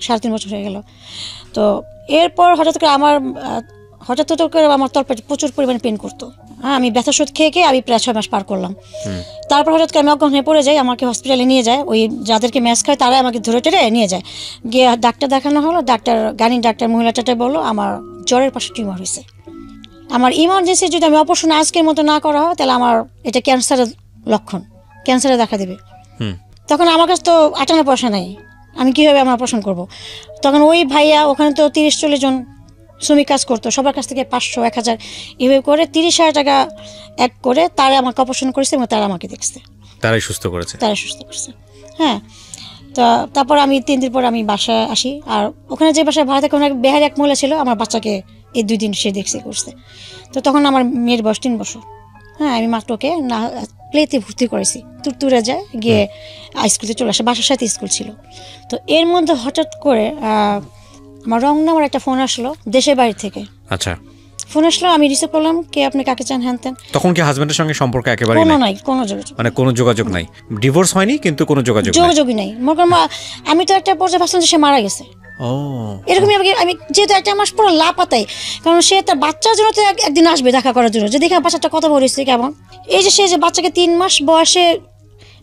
3.5 বছর হয়ে গেল। তো এরপর হঠাৎ করে আমার হঠাৎ করে আমার তলপেটে প্রচুর পরিমাণে পেন করতো। হ্যাঁ, আমি ব্যথা ওষুধ খেয়ে আমি প্রায় 6 মাস পার করলাম। তারপর হঠাৎ করে আমি অজ্ঞান হয়ে পড়ে যাই, আমাকে হসপিটালে নিয়ে যায়, ওই যাদেরকে ম্যাচ খায় তারাই আমাকে ধরে টেরে নিয়ে যায়। গিয়ে ডাক্তার দেখানো হলো, ডাক্তার মহিলাটা বললো আমার জ্বরের পাশে টিউমার হয়েছে। আমার ইমার্জেন্সি যদি আমি অপারেশন আজকের মতো না করা হয় তাহলে আমার এটা ক্যান্সারের লক্ষণ, ক্যান্সারে দেখা দেবে। তখন আমার কাছে তো আটানা পয়সা নাই, আমি কীভাবে আমার অপারেশন করবো? তখন ওই ভাইয়া ওখানে তো 30-40 জন শ্রমিক কাজ করতো, সবার কাছ থেকে 500, 1000 এভাবে করে 30,000 টাকা এক করে তারা আমাকে অপারেশন করেছে এবং তারা আমাকে দেখছে, তারাই সুস্থ করেছে। হ্যাঁ। তো তারপর আমি 3 দিন পর আমি বাসায় আসি, আর ওখানে যে বাসায় ভাড়া থাকে ওখানে বেহার এক মহিলা ছিল, আমার বাচ্চাকে এই 2 দিন সে দেখছে করছে। তো তখন আমার মেয়ের বয়স 3 বছর। হ্যাঁ, আমি মাত্র ওকে না প্লেতে ভর্তি করেছি, তুরতুরে যায় গিয়ে স্কুলে চলে আসে, বাসার সাথে স্কুল ছিল। তো এর মধ্যে হঠাৎ করে আমার আমার একটা ফোন আসলো দেশের বাড়ি থেকে। আচ্ছা, ফোন আসলো, আমি রিসিভ করলাম, কে আপনি কাকে চান হ্যান তেন। তখন কি হাজবেন্ডের সঙ্গে সম্পর্ক একেবারে নাই, কোনো যোগাযোগ, মানে কোনো যোগাযোগ নাই, ডিভোর্স হয়নি কিন্তু কোনো যোগাযোগই নাই। আমি তো একটা পর্যায়ে ভাবছিলাম যে সে মারা গেছে। এরকমই আমি যেহেতু 1 মাস পর লাপাতাই, কারণ সে তার বাচ্চার জন্য তো একদিন আসবে দেখা করার জন্য, যে দেখে বাচ্চাটা কত বড় হয়েছে কেমন। এই যে সে যে বাচ্চাকে 3 মাস বয়সে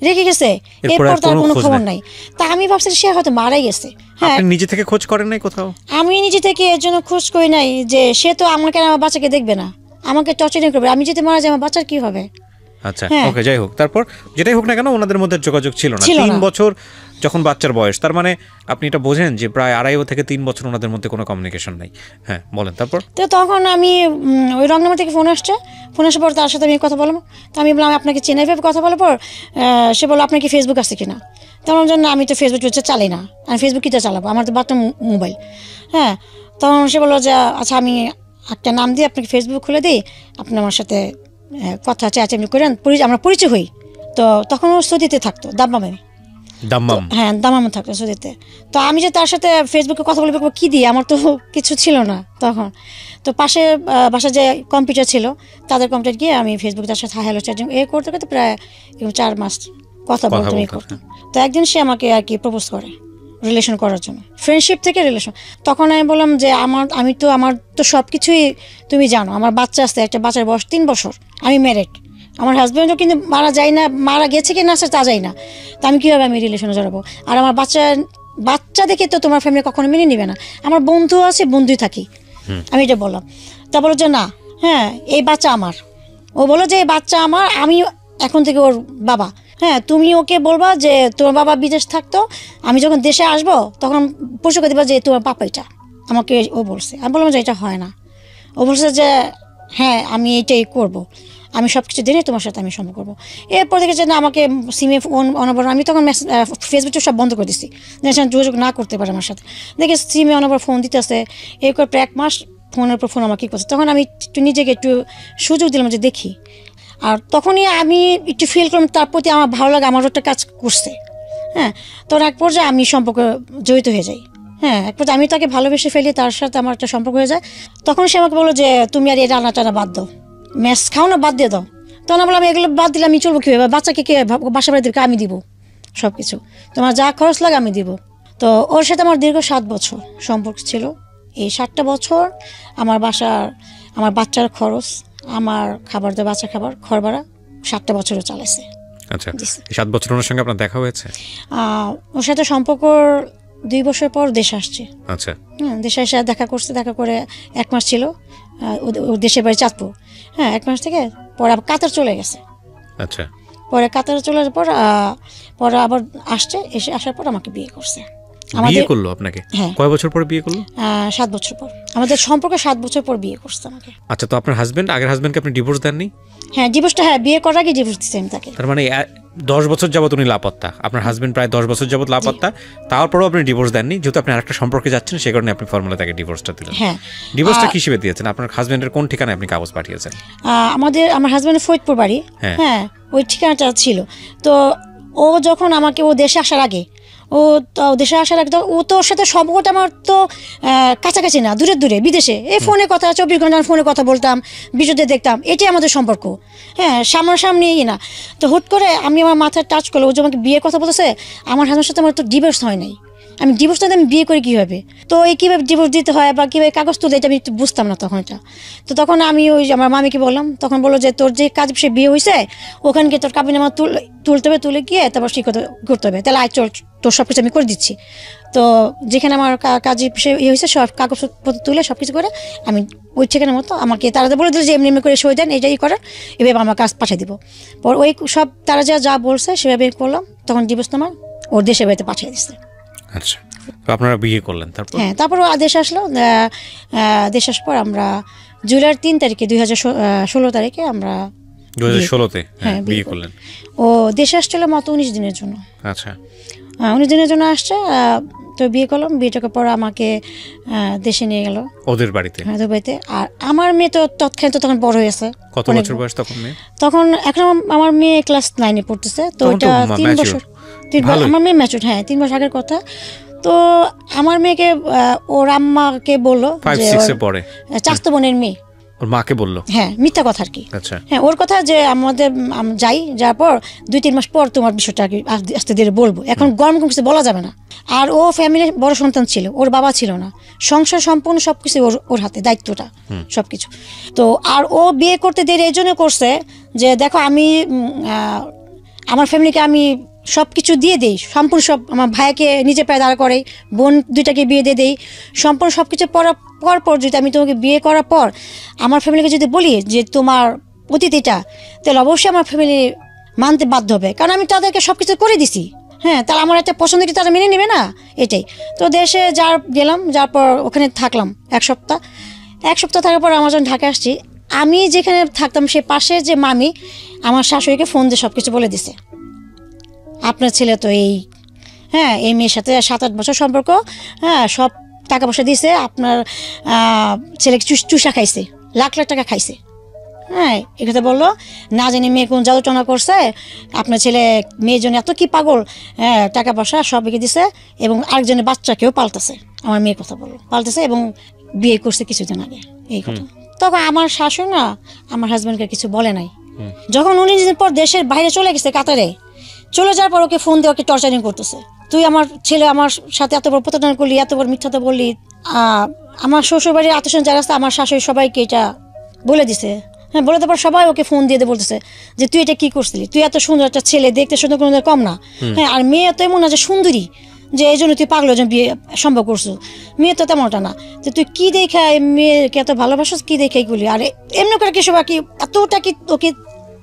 রেখে গেছে, এরপর তার কোনো খবর নাই। তা আমি ভাবছি সে হয়তো মারাই গেছে। হ্যাঁ, আপনি নিজে থেকে খোঁজ করেন নাই কোথাও? আমি নিজে থেকে এর জন্য খোঁজ করি নাই যে সে তো আমাকে আমার বাচ্চাকে দেখবে না, আমাকে টর্চারিং করবে, আমি যদি মারা যাই আমার বাচ্চার কি হবে। আচ্ছা, ওকে, যাই হোক, তারপর যেটাই হোক না কেন ওনাদের মধ্যে যোগাযোগ ছিল না 3 বছর যখন বাচ্চার বয়স, তার মানে আপনি এটা বোঝেন যে প্রায় 2.5 থেকে 3 বছর ওনাদের মধ্যে কোনো কমিউনিকেশন নাই। হ্যাঁ, বলেন তারপর। তো তখন আমি ওই রংনামা থেকে ফোন আসার পর তার সাথে আমি কথা বললাম। তো আমি বললাম আপনাকে চেনাই ভেবে কথা বলার পর সে বললো আপনার কি ফেসবুক আছে কিনা। তখন জন্য আমি তো ফেসবুক চালাই না, আমি ফেসবুক কিটা চালাবো, আমার তো বাচ্চা মোবাইল। হ্যাঁ, তখন সে বললো যে আচ্ছা আমি একটা নাম দিয়ে আপনাকে ফেসবুক খুলে দিই, আপনি আমার সাথে কথা চেঁচামেচি করেন, আমরা পরিচয় হই। তো তখন ও সৌদিতে থাকতো, দাম্মামে থাকতো সৌদিতে। তো আমি যে তার সাথে ফেসবুকে কথা বলবো কি দিয়ে, আমার তো কিছু ছিল না তখন। তো পাশে বাসায় যে কম্পিউটার ছিল তাদের কম্পিউটার গিয়ে আমি ফেসবুকে তার সাথে হ্যালো চ্যাটিং করতে করতে প্রায় 4 মাস কথা বলতাম করতাম। তো একদিন সে আমাকে আর কি প্রপোজ করে রিলেশন করার জন্য, ফ্রেন্ডশিপ থেকে রিলেশন। তখন আমি বললাম যে আমার তো সব কিছুই তুমি জানো, আমার বাচ্চা আছে, একটা বাচ্চার বয়স 3 বছর, আমি ম্যারিড, আমার হাজব্যান্ডও কিন্তু মারা গেছে কি না তা যাই না, তো আমি কীভাবে আমি রিলেশনে জড়াবো। আর আমার বাচ্চা দেখে তো তোমার ফ্যামিলি কখনো মেনে নিবে না, আমার বন্ধু আছে, বন্ধুই থাকি, আমি এটা বললাম। তা বলো যে না, হ্যাঁ এই বাচ্চা আমার। ও বলো যে এই বাচ্চা আমার, আমি এখন থেকে ওর বাবা। হ্যাঁ, তুমি ওকে বলবা যে তোমার বাবা বিদেশ থাকতো, আমি যখন দেশে আসবো তখন পরিচয় করে দিবা যে তোমার পাপা এটা, আমাকে ও বলছে। আমি বললাম যে এটা হয় না। ও বলছে যে হ্যাঁ আমি এটাই করবো, আমি সব কিছু দিনে তোমার সাথে আমি সম্পর্ক করবো। এরপর থেকে যে না আমাকে সিমে ফোন অনবর, আমি তখন ফেসবুকটা সব বন্ধ করে দিচ্ছি, যোগাযোগ না করতে পারে আমার সাথে। দেখে সিমে অনবর ফোন দিতেছে, এই করে প্রায় 1 মাস ফোনের উপর ফোন আমাকে করছে। তখন আমি নিজেকে একটু সুযোগ দিলাম যে দেখি, আর তখনই আমি একটু ফিল করলাম তার প্রতি আমার ভালো লাগে, আমার একটা কাজ করছে। হ্যাঁ, তখন এক পর্যায়ে আমি সম্পর্ক জড়িত হয়ে যাই। হ্যাঁ, এক পর্যায়ে আমি তাকে ভালোবেসে ফেলি, তার সাথে আমার একটা সম্পর্ক হয়ে যায়। তখন সে আমাকে বললো যে তুমি আর এই রান্না টানা বাদ দাও, ম্যাচ খাও না, বাদ দিয়ে দাও। তখন বললাম এগুলো বাদ দিলে আমি চলবো কীভাবে, বাচ্চাকে কে বাসা বাড়ি দেবে, আমি দিব সব কিছু, তোমার যা খরচ লাগে আমি দিব। তো ওর সাথে আমার দীর্ঘ 7 বছর সম্পর্ক ছিল। এই 7টা বছর আমার বাচ্চার খরচ, আমার খাবার দেওয়া, বাচ্চা খাবার, ঘর ভাড়া 7টা বছরও চালাইছে। আচ্ছা, 7 বছর ওনার সঙ্গে আপনার দেখা হয়েছে? ওর সাথে সম্পর্ক 2 বছর পর দেশে আসছে। আচ্ছা, হ্যাঁ, দেশে এসে দেখা করছে, দেখা করে 1 মাস ছিল ওর দেশের বাড়ি চাঁদপুর। হ্যাঁ, 1 মাস থেকে পরে আবার কাতার চলে গেছে। আচ্ছা, পরে কাতারে চলে যাওয়ার পরে আবার আসার পর আমাকে বিয়ে করছে। বিয়ে করলো আপনাকে? হ্যাঁ। কয় বছর পর বিয়ে করলো? 7 বছর পর, আমাদের সম্পর্কে 7 বছর পর বিয়ে করছে আমাকে। আচ্ছা, তো আপনার আগের হাজবেন্ডকে আপনি ডিভোর্স দেননি? হ্যাঁ, ডিভোর্সটা বিয়ে করার আগে ডিভোর্স দিয়েছি আমি তাকে। তার মানে 10 বছর যাবত উনি লাপাত্তা, আপনার হাজবেন্ড প্রায় 10 বছর যাবত লাপাত্তা, তারপরও আপনি ডিভোর্স দেননি, যেহেতু আপনি আরেকটা সম্পর্কে যাচ্ছেন সে কারণে আপনি ফর্মুলা তাকে ডিভোর্সটা দিলেন। হ্যাঁ, ডিভোর্সটা কি হিসেবে দিয়েছেন? আপনার হাজবেন্ডের কোন ঠিকানায় আপনি কাগজ পাঠিয়েছেন? আমার হাজবেন্ডের ফরিদপুর বাড়ি। হ্যাঁ, ওই ঠিকানাটা ছিল। তো ও যখন আমাকে দেশে আসার আগে ও তো ওর সাথে সম্পর্কটা আমার তো কাছাকাছি না, দূরে দূরে বিদেশে, এই ফোনে কথা 24 ঘন্টা ফোনে কথা বলতাম, ভিডিওতে দেখতাম, এটাই আমাদের সম্পর্ক। হ্যাঁ, সামনাসামনি না। তো হুট করে আমি আমার মাথায় টাচ করলো, ও যে আমাকে বিয়ের কথা বলতেছে, আমার হাজবেন্ডের সাথে আমার তো ডিভোর্স হয় নাই, আমি ডিভোর্স আমি বিয়ে করি কীভাবে, তো এই কীভাবে ডিভোর্স দিতে হয় বা কীভাবে কাগজ তুলতে, এটা আমি একটু বুঝতাম না তখন এটা। তো তখন আমি ওই আমার মামিকে বললাম, তখন বললো যে তোর যে কাজ সে বিয়ে হয়েছে ওখানে গিয়ে তোর কাবিনামা তুলতে হবে, তুলে গিয়ে তারপর সে করতে হবে, তাহলে আয় চল তোর সব কিছু আমি করে দিচ্ছি। তো যেখানে আমার কাজে সে ইয়ে হয়েছে সব কাগজপত্র তুলে সব কিছু করে আমি ওই ঠিকানার মতো আমাকে তারা বলে দিল যে এমনি এমনি করে সই দেন, এটাই করার, এভাবে আমার কাজ পাঠিয়ে দিব। পর ওই সব তারা যা বলছে সেভাবে করলাম, তখন ডিভোর্স নামার ওর দেশের বাড়িতে পাঠিয়ে দিচ্ছে। আচ্ছা, তো আপনারা বিয়ে করলেন তারপর? হ্যাঁ, তারপর ও দেশ আসলো। দেশ আসার পর আমরা জুলাইয়ের 3 তারিখে 2016 তারিখে আমরা 2016-তে বিয়ে করলেন। ও দেশে আসছিল মাত্র 19 দিনের জন্য। আচ্ছা, 19 দিনের জন্য আসছে। তো বিয়ে করলাম, বিয়েটাকে পর আমাকে দেশে নিয়ে গেল ওদের বাড়িতে। ওদের বাড়িতে। আর আমার মেয়ে তো তৎক্ষণাৎ তখন বড় হয়েছে। কত বছর বয়স তখন মেয়ে? তখন এখন আমার মেয়ে ক্লাস 9-এ পড়তেছে। তো এটা 3 বছর, আমার মেয়ে ম্যাচুর। 3 বছর আগের কথা। তো আমার মেয়েকে ওর আম্মাকে বললো, 5-6-এ পড়ে, চাচাতো বোনের মেয়ে, ওর মাকে বললো। মিথ্যা কথা আর কি। আচ্ছা, ওর কথা যে আমাদের যাওয়ার পর 2-3 মাস পর তোমার বিষয়টা আর কি আস্তে ধীরে বলবো, এখন গরম কিছু বলা যাবে না। আর ও ফ্যামিলির বড় সন্তান ছিল, ওর বাবা ছিল না, সংসার সম্পূর্ণ সবকিছু ওর হাতে, দায়িত্বটা সবকিছু। তো আর ও বিয়ে করতে দেরি এই জন্য করছে যে দেখো আমি আমার ফ্যামিলিকে আমি সব কিছু দিয়ে দেই, সম্পূর্ণ সব, আমার ভাইকে নিজে পায়ে দাঁড়া করে, বোন 2টাকে বিয়ে দিয়ে দেই, সম্পূর্ণ সব কিছু পর যদি আমি তোমাকে বিয়ে করার পর আমার ফ্যামিলিকে যদি বলি যে তোমার অতিথিটা, তাহলে অবশ্যই আমার ফ্যামিলি মানতে বাধ্য হবে, কারণ আমি তাদেরকে সব কিছু করে দিছি। তাহলে আমার একটা পছন্দ কি তারা মেনে নেবে না, এটাই। তো দেশে গেলাম, যার পর ওখানে থাকলাম 1 সপ্তাহ। 1 সপ্তাহ থাকার পর আমার যখন ঢাকা আসছি, আমি যেখানে থাকতাম সে পাশে যে মামি আমার শাশুড়িকে ফোন দিয়ে সব কিছু বলে দিছে, আপনার ছেলে তো এই এই মেয়ের সাথে 7-8 বছর সম্পর্ক, সব টাকা পয়সা দিয়েছে, আপনার ছেলেকে চুষা খাইছে, লাখ লাখ টাকা খাইছে। এই কথা বললো, না জানি মেয়ে কোন জাদুটনা করছে, আপনার ছেলে মেয়ের জন্য এত কি পাগল, টাকা পয়সা সব এগিয়ে দিছে, এবং আরেকজনের বাচ্চাকেও পাল্টাছে, আমার মেয়ের কথা বললো, পাল্টাছে এবং বিয়ে করছে কিছুদিন আগে, এই কথা। তখন আমার শাশুড়ি না আমার হাজব্যান্ডকে কিছু বলে নাই। যখন 19 দিন পর দেশের বাইরে চলে গেছে কাতারে, চলে যাওয়ার পর ওকে ফোন দিয়ে ওকে টর্চারিং করতেছে, তুই আমার ছেলে আমার সাথে এত বড় প্রতারণা করলি, এত বড় মিথ্যাটা বললি। আমার শ্বশুরবাড়ির আত্মীয় যারা আছে আমার শাশুড়ি সবাইকে এটা বলে দিছে। বলে তারপর সবাই ওকে ফোন দিয়ে বলতেছে যে তুই এটা কি করছিলি, তুই এত সুন্দর একটা ছেলে, দেখতে সুন্দর কোনো কম না, আর মেয়ে তো এমন না যে সুন্দরী যে এই জন্য তুই পাগল বিয়ে সম্ভব করছো, মেয়ে তো তেমনটা না, যে তুই কি দেখা মেয়েকে এত ভালোবাসিস, কি দেখে এগুলি, আর এমনি করে কি সব আর কি এতটা কি ওকে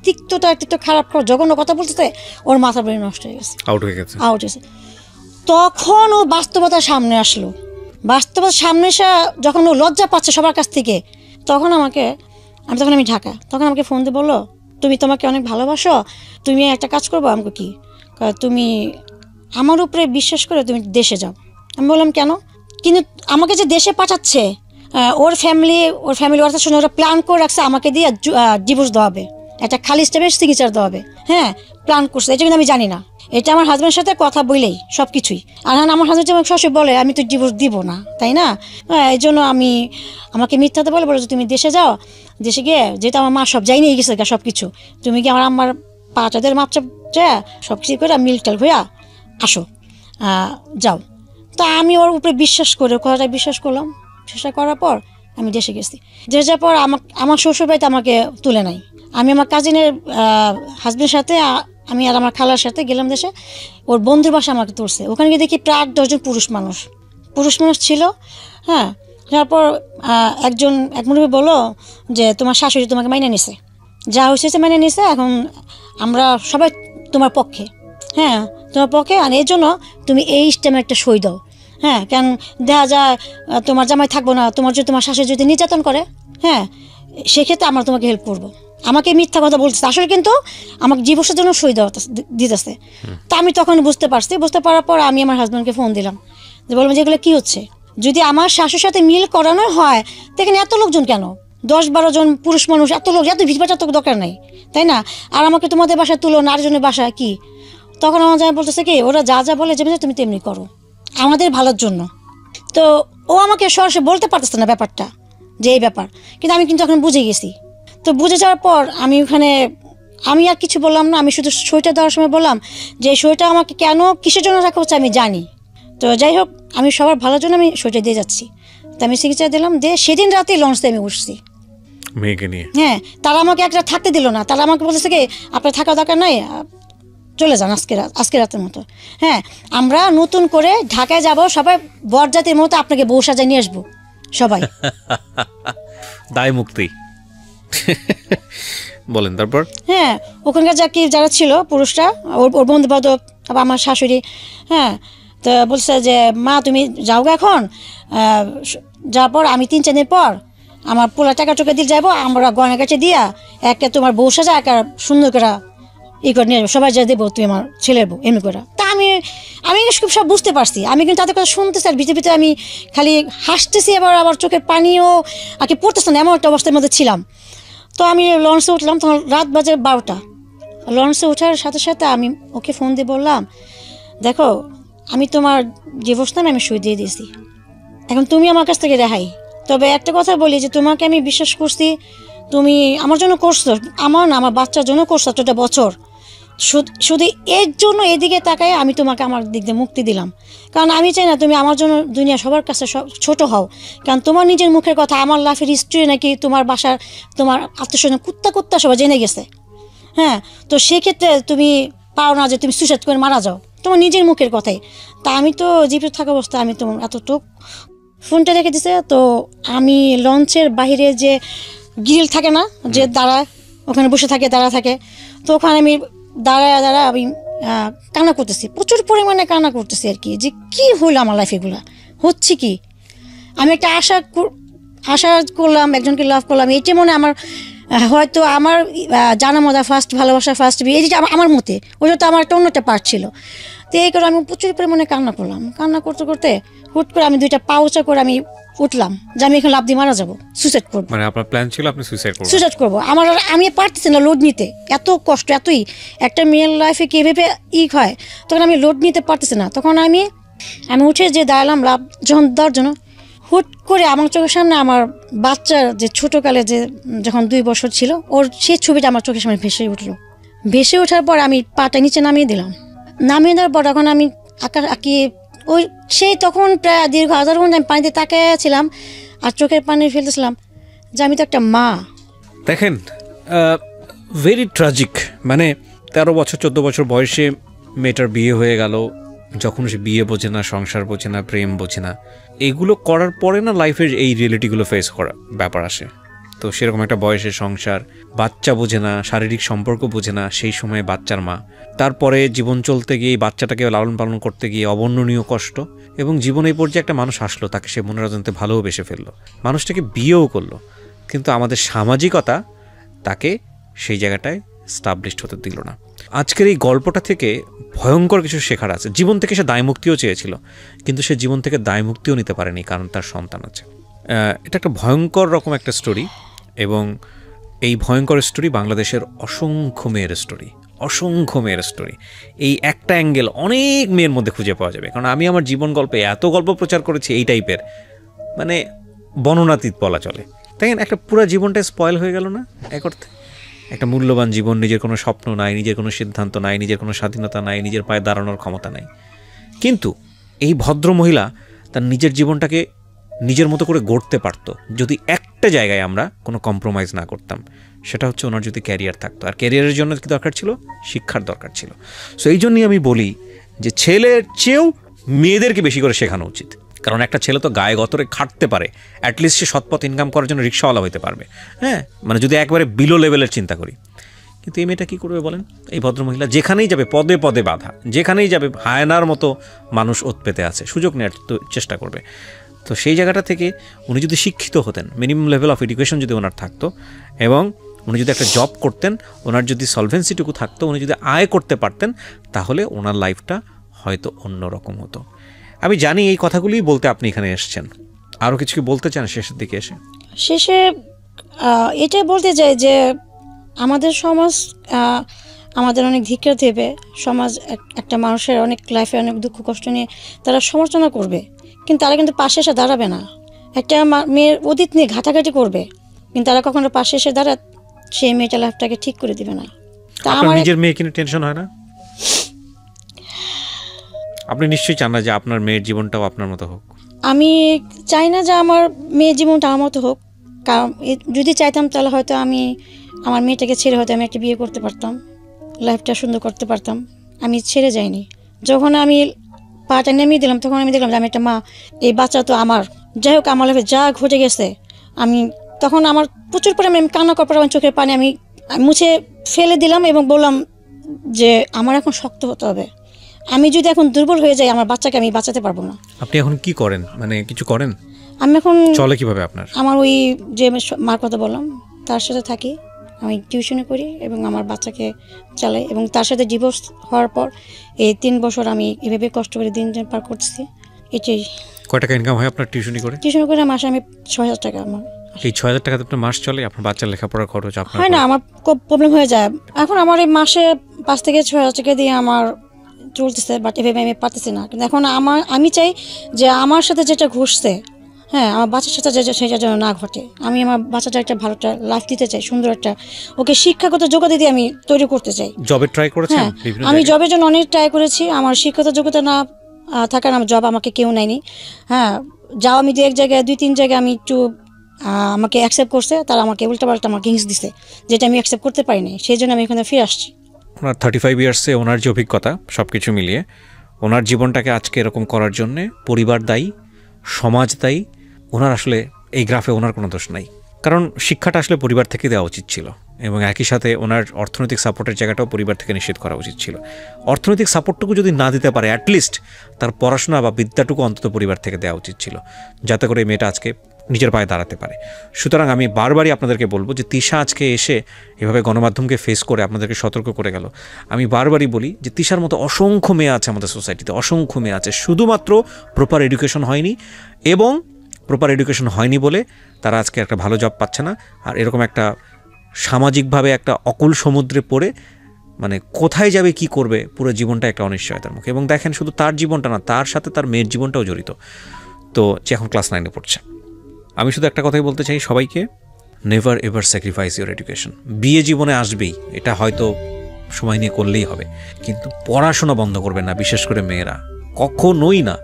তিক্তটা একটু খারাপ জঘন্য কথা বলতেছে, ওর মাথা ব্রেন নষ্ট হয়ে গেছে, আউট হয়ে গেছে। তখন ও বাস্তবতার সামনে আসলো, বাস্তবতার সামনে এসে যখন ও লজ্জা পাচ্ছে সবার কাছ থেকে, তখন আমি ঢাকা, তখন আমাকে ফোন দিয়ে বললো, তুমি তোমাকে অনেক ভালোবাসো, তুমি একটা কাজ করবো। আমাকে কি, তুমি আমার উপরে বিশ্বাস করে তুমি দেশে যাও। আমি বললাম কেন? কিন্তু আমাকে যে দেশে পাঠাচ্ছে, ওর ফ্যামিলি ওর শুনে ওরা প্ল্যান করে রাখছে আমাকে দিয়ে ডিভোর্স দেওয়া হবে, একটা খালি স্টেপের সিগনেচার দেওয়া হবে, প্ল্যান করছে, এটা কিন্তু আমি জানি না, এটা আমার হাজব্যান্ডের সাথে কথা বলেই সব কিছুই। আর আমার হাজব্যান্ড যেমন সবসময় বলে আমি তো ডিভোর্স দিব না, তাই না, এই জন্য আমাকে মিথ্যাতে বলে যে তুমি দেশে যাও, দেশে গিয়ে যেহেতু আমার মা সব যাই নিয়ে গেছে সব কিছু, তুমি কি আমার পাটাদের মাপচা সব কিছু করে মিলটাল হইয়া আসো, যাও। তা আমি ওর উপরে বিশ্বাস করে কথাটা বিশ্বাস করলাম, চেষ্টা করার পর আমি দেশে গেছি। দেশে যাওয়ার পর আমার শ্বশুরবাড়িতে আমাকে তুলে নাই, আমি আমার কাজিনের হাজব্যান্ডের সাথে আমি আর আমার খালার সাথে গেলাম দেশে, ওর বন্ধুর বাসা আমাকে তুলছে, ওখানে গিয়ে দেখি প্রায় 10 জন পুরুষ মানুষ ছিল। তারপর এক মুরব্বি বললো যে তোমার শাশুড়ি তোমাকে মাইনে নিছে, যা হয়েছে মাইনে নিছে, এখন আমরা সবাই তোমার পক্ষে, তোমার পক্ষে, আর এর জন্য তুমি এই স্টেমে একটা সই দাও, কেন দেখা যায় তোমার জামাই থাকবো না, তোমার শাশুড়ি যদি নির্যাতন করে, সেক্ষেত্রে আমরা তোমাকে হেল্প করবো। আমাকে মিথ্যা কথা বলছে, আসলে কিন্তু আমাকে ডিভোর্সের জন্য সই দেওয়া দিতেছে। তা আমি তখন বুঝতে পারার পর আমি আমার হাজব্যান্ডকে ফোন দিলাম, যে বললাম যে এগুলো কী হচ্ছে, যদি আমার শাশুর সাথে মিল করানো হয় দেখেন এত লোকজন কেন, 10-12 জন পুরুষ মানুষ, এত লোক, এত ভিড়ভাড় তো দরকার নেই, তাই না, আর আমাকে তোমাদের বাসায় তুলো না আরেকজনের বাসায় কি। তখন আমার জামাই বলতেছে কি, ওরা যা বলে যাবে তুমি তেমনি করো, আমাদের ভালোর জন্য। তো ও আমাকে সরাসরি বলতে পারতেছে না ব্যাপারটা, যে এই ব্যাপার, কিন্তু আমি কিন্তু এখন বুঝে গেছি। তো বুঝে যাওয়ার পর আমি আর কিছু বললাম না, আমি শুধু সইটা দেওয়ার সময় বললাম যে সইটা আমাকে কেন কিসের জন্য রাখা হচ্ছে আমি জানি, তো যাই হোক, আমি সবার ভালোর জন্য আমি সোজা দিয়ে যাচ্ছি, তো আমি চিকিৎসা দিলাম, দিয়ে সেদিন রাতে লঞ্চে আমি উঠছি মেয়েকে নিয়ে। হ্যাঁ, তারা আমাকে একটা থাকতে দিল না, তারা আমাকে বলতেছে কি আপনার থাকা দরকার নাই, চলে যান আজকে রাতের মতো। হ্যাঁ, আমরা নতুন করে ঢাকায় যাব, সবাই বরযাত্রীর মতো আপনাকে বউ সাজায় নিয়ে আসবো সবাই। দায় মুক্তি। বলেন তারপর। হ্যাঁ, ওখানকার যারা ছিল পুরুষরা, ওর বন্ধু বান্ধব, আবার আমার শাশুড়ি, হ্যাঁ, তো বলছে যে মা তুমি যাও গা এখন, যাওয়ার পর আমি 3-4 দিন পর আমার পোলা টাকা টোকা দিয়ে যাবো, আমরা গয়না কাছে দিয়া একটা তোমার বউ সাজা একটা সুন্দর করে করে নিয়ে যাবো, সবাই যা দেবো তুই আমার ছেলের বউ, এমনি করে। তা আমি খুব সব বুঝতে পারছি, আমি কিন্তু তাদের কথা শুনতেছি, আর ভিতরে আমি খালি হাসতেছি, আবার চোখের পানিও আর কি পড়তেছে না, এমন একটা অবস্থার মধ্যে ছিলাম। তো আমি লঞ্চে উঠলাম, তখন রাত বাজে 12টা। লঞ্চে ওঠার সাথে সাথে আমি ওকে ফোন দিয়ে বললাম, দেখো আমি তোমার ডিভোর্স নামে আমি সই দিয়ে দিয়েছি, এখন তুমি আমার কাছ থেকে রেহাই। তবে একটা কথা বলি যে তোমাকে আমি বিশ্বাস করছি, তুমি আমার জন্য করছো, আমার বাচ্চার জন্য করছো এতটা বছর, শুধু এর জন্য এদিকে তাকায় আমি তোমাকে আমার দিক দিয়ে মুক্তি দিলাম। কারণ আমি চাই না তুমি আমার জন্য দুনিয়া সবার কাছে ছোট হও, কারণ তোমার নিজের মুখের কথা, আমার লাইফের হিস্ট্রি নাকি তোমার বাসার তোমার আত্মীয়স্বজন কুত্তা সবাই জেনে গেছে। হ্যাঁ, তো সেক্ষেত্রে তুমি পাও না যে তুমি সুইসাইড করে মারা যাও, তোমার নিজের মুখের কথাই। তা আমি তো জীবিত থাকা অবস্থায় আমি তোমার এতটুক ফোনটা রেখে দিছে। তো আমি লঞ্চের বাহিরে যে গ্রিল থাকে না, যে ওখানে বসে থাকে, দাঁড়া থাকে, তো ওখানে আমি দাঁড়ায় আমি কান্না করতেছি, প্রচুর পরিমাণে কান্না করতেছি আর কি, যে কি হইলো আমার লাইফ, এগুলা হচ্ছে কি। আমি একটা আশা করলাম, একজনকে লাভ করলাম, এইটা মনে আমার হয়তো আমার জানা মজা ফার্স্ট, ভালোবাসা ফার্স্ট বিয়ে, এইটা আমার মতে, ওইটা তো আমার একটা অন্য একটা পার্ট ছিল। তো এই করে আমি প্রচুর পরিমাণে কান্না করলাম, কান্না করতে করতে হুট করে আমি 2টা পা উঁচা করে আমি উঠলাম যে আমি এখন লাফ দিয়ে মারা যাবো, সুইসাইড করবো। মানে আপনার প্ল্যান ছিল আপনি সুইসাইড করবো। আমি পারতেছি না লোড নিতে, এত কষ্ট, এতই একটা মেয়ের লাইফে কীভাবে হয়, তখন আমি লোড নিতে পারতেছি না। তখন আমি উঠে যে দাঁড়ালাম লাভ যখন দেওয়ার জন্য, হুট করে আমার চোখের সামনে আমার বাচ্চার যে ছোটোকালে যে যখন 2 বছর ছিল, ওর সেই ছবিটা আমার চোখের সামনে ভেসে উঠলো। ভেসে ওঠার পর আমি পাটা নিচে নামিয়ে দিলাম, নামিয়ে দেওয়ার পর তখন আমি ওই সেই তখন প্রায় দীর্ঘ 1000 ঘন্টা আমি পানিতে তাকিয়েছিলাম আর চোখের পানি ফেলতেছিলাম যে আমি তো একটা মা। দেখেন, ভেরি ট্রাজিক। মানে 13 বছর 14 বছর বয়সে মেয়েটার বিয়ে হয়ে গেল, যখন সে বিয়ে বোঝে না, সংসার বোঝে না, প্রেম বোঝে না, এগুলো করার পরে না লাইফের এই রিয়েলিটিগুলো ফেস করা ব্যাপার আসে। তো সেরকম একটা বয়সে সংসার, বাচ্চা বোঝে না, শারীরিক সম্পর্ক বোঝে না, সেই সময়ে বাচ্চার মা, তারপরে জীবন চলতে গিয়ে এই বাচ্চাটাকে লালন পালন করতে গিয়ে অবর্ণনীয় কষ্ট, এবং জীবনে এই পর্যায়ে একটা মানুষ আসলো, তাকে সে মনের অজান্তে ভালোবেসে ফেললো, মানুষটাকে বিয়েও করলো, কিন্তু আমাদের সামাজিকতা তাকে সেই জায়গাটায় স্টাবলিশড হতে দিল না। আজকের এই গল্পটা থেকে ভয়ঙ্কর কিছু শেখার আছে। জীবন থেকে সে দায়মুক্তিও চেয়েছিল, কিন্তু সে জীবন থেকে দায়মুক্তিও নিতে পারেনি, কারণ তার সন্তান আছে। এটা একটা ভয়ঙ্কর রকম একটা স্টোরি, এবং এই ভয়ঙ্কর স্টোরি বাংলাদেশের অসংখ্য মেয়ের স্টোরি। এই একটা অ্যাঙ্গেল অনেক মেয়ের মধ্যে খুঁজে পাওয়া যাবে, কারণ আমি আমার জীবন গল্পে এত গল্প প্রচার করেছি এই টাইপের, মানে বর্ণনাতীত বলা চলে। তাই একটা পুরো জীবনটা স্পয়েল হয়ে গেল না এক অর্থে। একটা মূল্যবান জীবন, নিজের কোনো স্বপ্ন নাই, নিজের কোনো সিদ্ধান্ত নাই, নিজের কোনো স্বাধীনতা নাই, নিজের পায়ে দাঁড়ানোর ক্ষমতা নাই। কিন্তু এই ভদ্র মহিলা তার নিজের জীবনটাকে নিজের মতো করে গড়তে পারতো যদি একটা জায়গায় আমরা কোনো কম্প্রোমাইজ না করতাম, সেটা হচ্ছে ওনার যদি ক্যারিয়ার থাকতো। আর ক্যারিয়ারের জন্য কি দরকার ছিল? শিক্ষার দরকার ছিল। সো এই জন্যই আমি বলি যে ছেলের চেয়েও মেয়েদেরকে বেশি করে শেখানো উচিত, কারণ একটা ছেলে তো গায়ে গতরে খাটতে পারে, অ্যাটলিস্ট সে সৎপথ ইনকাম করার জন্য রিক্সাওয়ালা হতে পারবে, হ্যাঁ, মানে যদি একবারে বিলো লেভেলের চিন্তা করি। কিন্তু এই মেয়েটা কী করবে বলেন? এই ভদ্রমহিলা যেখানেই যাবে পদে পদে বাধা, যেখানেই যাবে হায়নার মতো মানুষ ওত পেতে আছে, সুযোগ নেওয়ার চেষ্টা করবে। তো সেই জায়গাটা থেকে উনি যদি শিক্ষিত হতেন, মিনিমাম লেভেল অফ এডুকেশন যদি ওনার থাকতো, এবং উনি যদি একটা জব করতেন, ওনার যদি সলভেন্সিটুকু থাকতো, উনি যদি আয় করতে পারতেন, তাহলে ওনার লাইফটা হয়তো অন্যরকম হতো। আমি জানি এই কথাগুলোই বলতে আপনি এখানে এসেছেন, আরও কিছু কি বলতে চান শেষের দিকে এসে? শেষে এটাই বলতে চাই যে আমাদের সমাজ আমাদের অনেক ধিক্কার দেবে। সমাজ একটা মানুষের অনেক লাইফে অনেক দুঃখ কষ্ট নিয়ে তারা সমালোচনা করবে, কিন্তু তারা কিন্তু পাশে এসে দাঁড়াবে না। একটা মেয়ের অতীত নিয়ে ঘাটাঘাটি করবে, কিন্তু তারা কখনো পাশে এসে দাঁড়ায় সেই মেয়েটা লাইফটাকে ঠিক করে দিবে না। তা আমার নিজের মেয়ে কিনে টেনশন হয় না? আপনি নিশ্চয়ই চান না যে আপনার মেয়ের জীবনটাও আপনার মতো হোক? আমি চাই না যে আমার মেয়ের জীবনটা আমার মতো হোক, কারণ যদি চাইতাম তাহলে হয়তো আমি আমার মেয়েটাকে ছেড়ে হয়তো আমি একটা বিয়ে করতে পারতাম, লাইফটা সুন্দর করতে পারতাম। আমি ছেড়ে যাইনি। যখন আমি পাটা নেমিয়ে দিলাম তখন আমি দেখলাম যে আমি একটা মা, এই বাচ্চা তো আমার। যাই হোক, আমার লাইফে যা ঘটে গেছে, আমি তখন আমার প্রচুর পরিমাণে আমি কান্না করার আমার চোখের পানি আমি মুছে ফেলে দিলাম এবং বললাম যে আমার এখন শক্ত হতে হবে। আমি যদি এখন দুর্বল হয়ে যাই, আমার বাচ্চাকে আমি বাঁচাতে পারবো না। আপনি এখন কি করেন, মানে কিছু করেন? আমি এখন চলে কিভাবে আপনার? আমার ওই যে মার কথা বললাম তার সাথে থাকি, আমি টিউশনি করি এবং আমার বাচ্চাকে চালাই, এবং তার সাথে ডিভোর্স হওয়ার পর এই 3 বছর আমি এভাবে কষ্ট করে দিন পার করছি। এটাই। কয় টাকা ইনকাম হয় আপনার টিউশনি করে? টিউশনি করে মাসে আমি 6,000 টাকা। আমার এই 6,000 টাকাতে আপনার মাস চলে? আপনার বাচ্চার লেখাপড়ার খরচ আপনার হয় না, আমার খুব প্রবলেম হয়ে যায়। এখন আমার এই মাসে 5 থেকে 6,000 টাকা দিয়ে আমার চলতেছে, বাট এভাবে আমি পারতেছি না। কিন্তু এখন আমি চাই যে আমার সাথে যেটা ঘটছে, হ্যাঁ, আমার বাচ্চার সাথে সেটা যেন না ঘটে। আমি আমার বাচ্চাটা একটা ভালো একটা লাইফ দিতে চাই, সুন্দর একটা ওকে শিক্ষাগত যোগ্যতা দিয়ে আমি তৈরি করতে চাই। জবে ট্রাই করেছেন? হ্যাঁ, আমি জবের জন্য অনেক ট্রাই করেছি। আমার শিক্ষাগত যোগ্যতা না থাকার আমার জব আমাকে কেউ নেয়নি। হ্যাঁ, যাও আমি 2-1 জায়গায় 2-3 জায়গায় আমি একটু আমাকে অ্যাকসেপ্ট করছে, তারা আমাকে উল্টাপাল্টা আমাকে হিংস দিছে, যেটা আমি অ্যাকসেপ্ট করতে পারিনি। সেই জন্য আমি এখানে ফিরে আসছি। ওনার 35 ইয়ার্সে ওনার যে অভিজ্ঞতা, সব কিছু মিলিয়ে ওনার জীবনটাকে আজকে এরকম করার জন্যে পরিবার দায়ী, সমাজ দায়ী। ওনার আসলে এই গ্রাফে ওনার কোনো দোষ নাই, কারণ শিক্ষাটা আসলে পরিবার থেকে দেওয়া উচিত ছিল, এবং একই সাথে ওনার অর্থনৈতিক সাপোর্টের জায়গাটাও পরিবার থেকে নিষেধ করা উচিত ছিল। অর্থনৈতিক সাপোর্টটুকু যদি না দিতে পারে, অ্যাটলিস্ট তার পড়াশোনা বা বিদ্যাটুকু অন্তত পরিবার থেকে দেওয়া উচিত ছিল, যাতে করে এই মেয়েটা আজকে নিজের পায়ে দাঁড়াতে পারে। সুতরাং আমি বারবারই আপনাদেরকে বলবো যে তিশা আজকে এসে এভাবে গণমাধ্যমকে ফেস করে আপনাদেরকে সতর্ক করে গেল। আমি বারবারই বলি যে তিশার মতো অসংখ্য মেয়ে আছে আমাদের সোসাইটিতে, অসংখ্য মেয়ে আছে, শুধুমাত্র প্রপার এডুকেশন হয়নি, এবং প্রপার এডুকেশন হয়নি বলে তারা আজকে একটা ভালো জব পাচ্ছে না, আর এরকম একটা সামাজিকভাবে একটা অকুল সমুদ্রে পড়ে মানে কোথায় যাবে কি করবে, পুরো জীবনটা একটা অনিশ্চয়তার মুখে। এবং দেখেন, শুধু তার জীবনটা না, তার সাথে তার মেয়ের জীবনটাও জড়িত। তো যে এখন ক্লাস 9-এ পড়ছে। আমি শুধু একটা কথাই বলতে চাই সবাইকে, never ever sacrifice your education. বিয়ে জীবনে আসবেই, এটা হয়তো সময় নিয়ে করলেই হবে, কিন্তু পড়াশোনা বন্ধ করবে না, বিশেষ করে মেয়েরা, কখনোই না।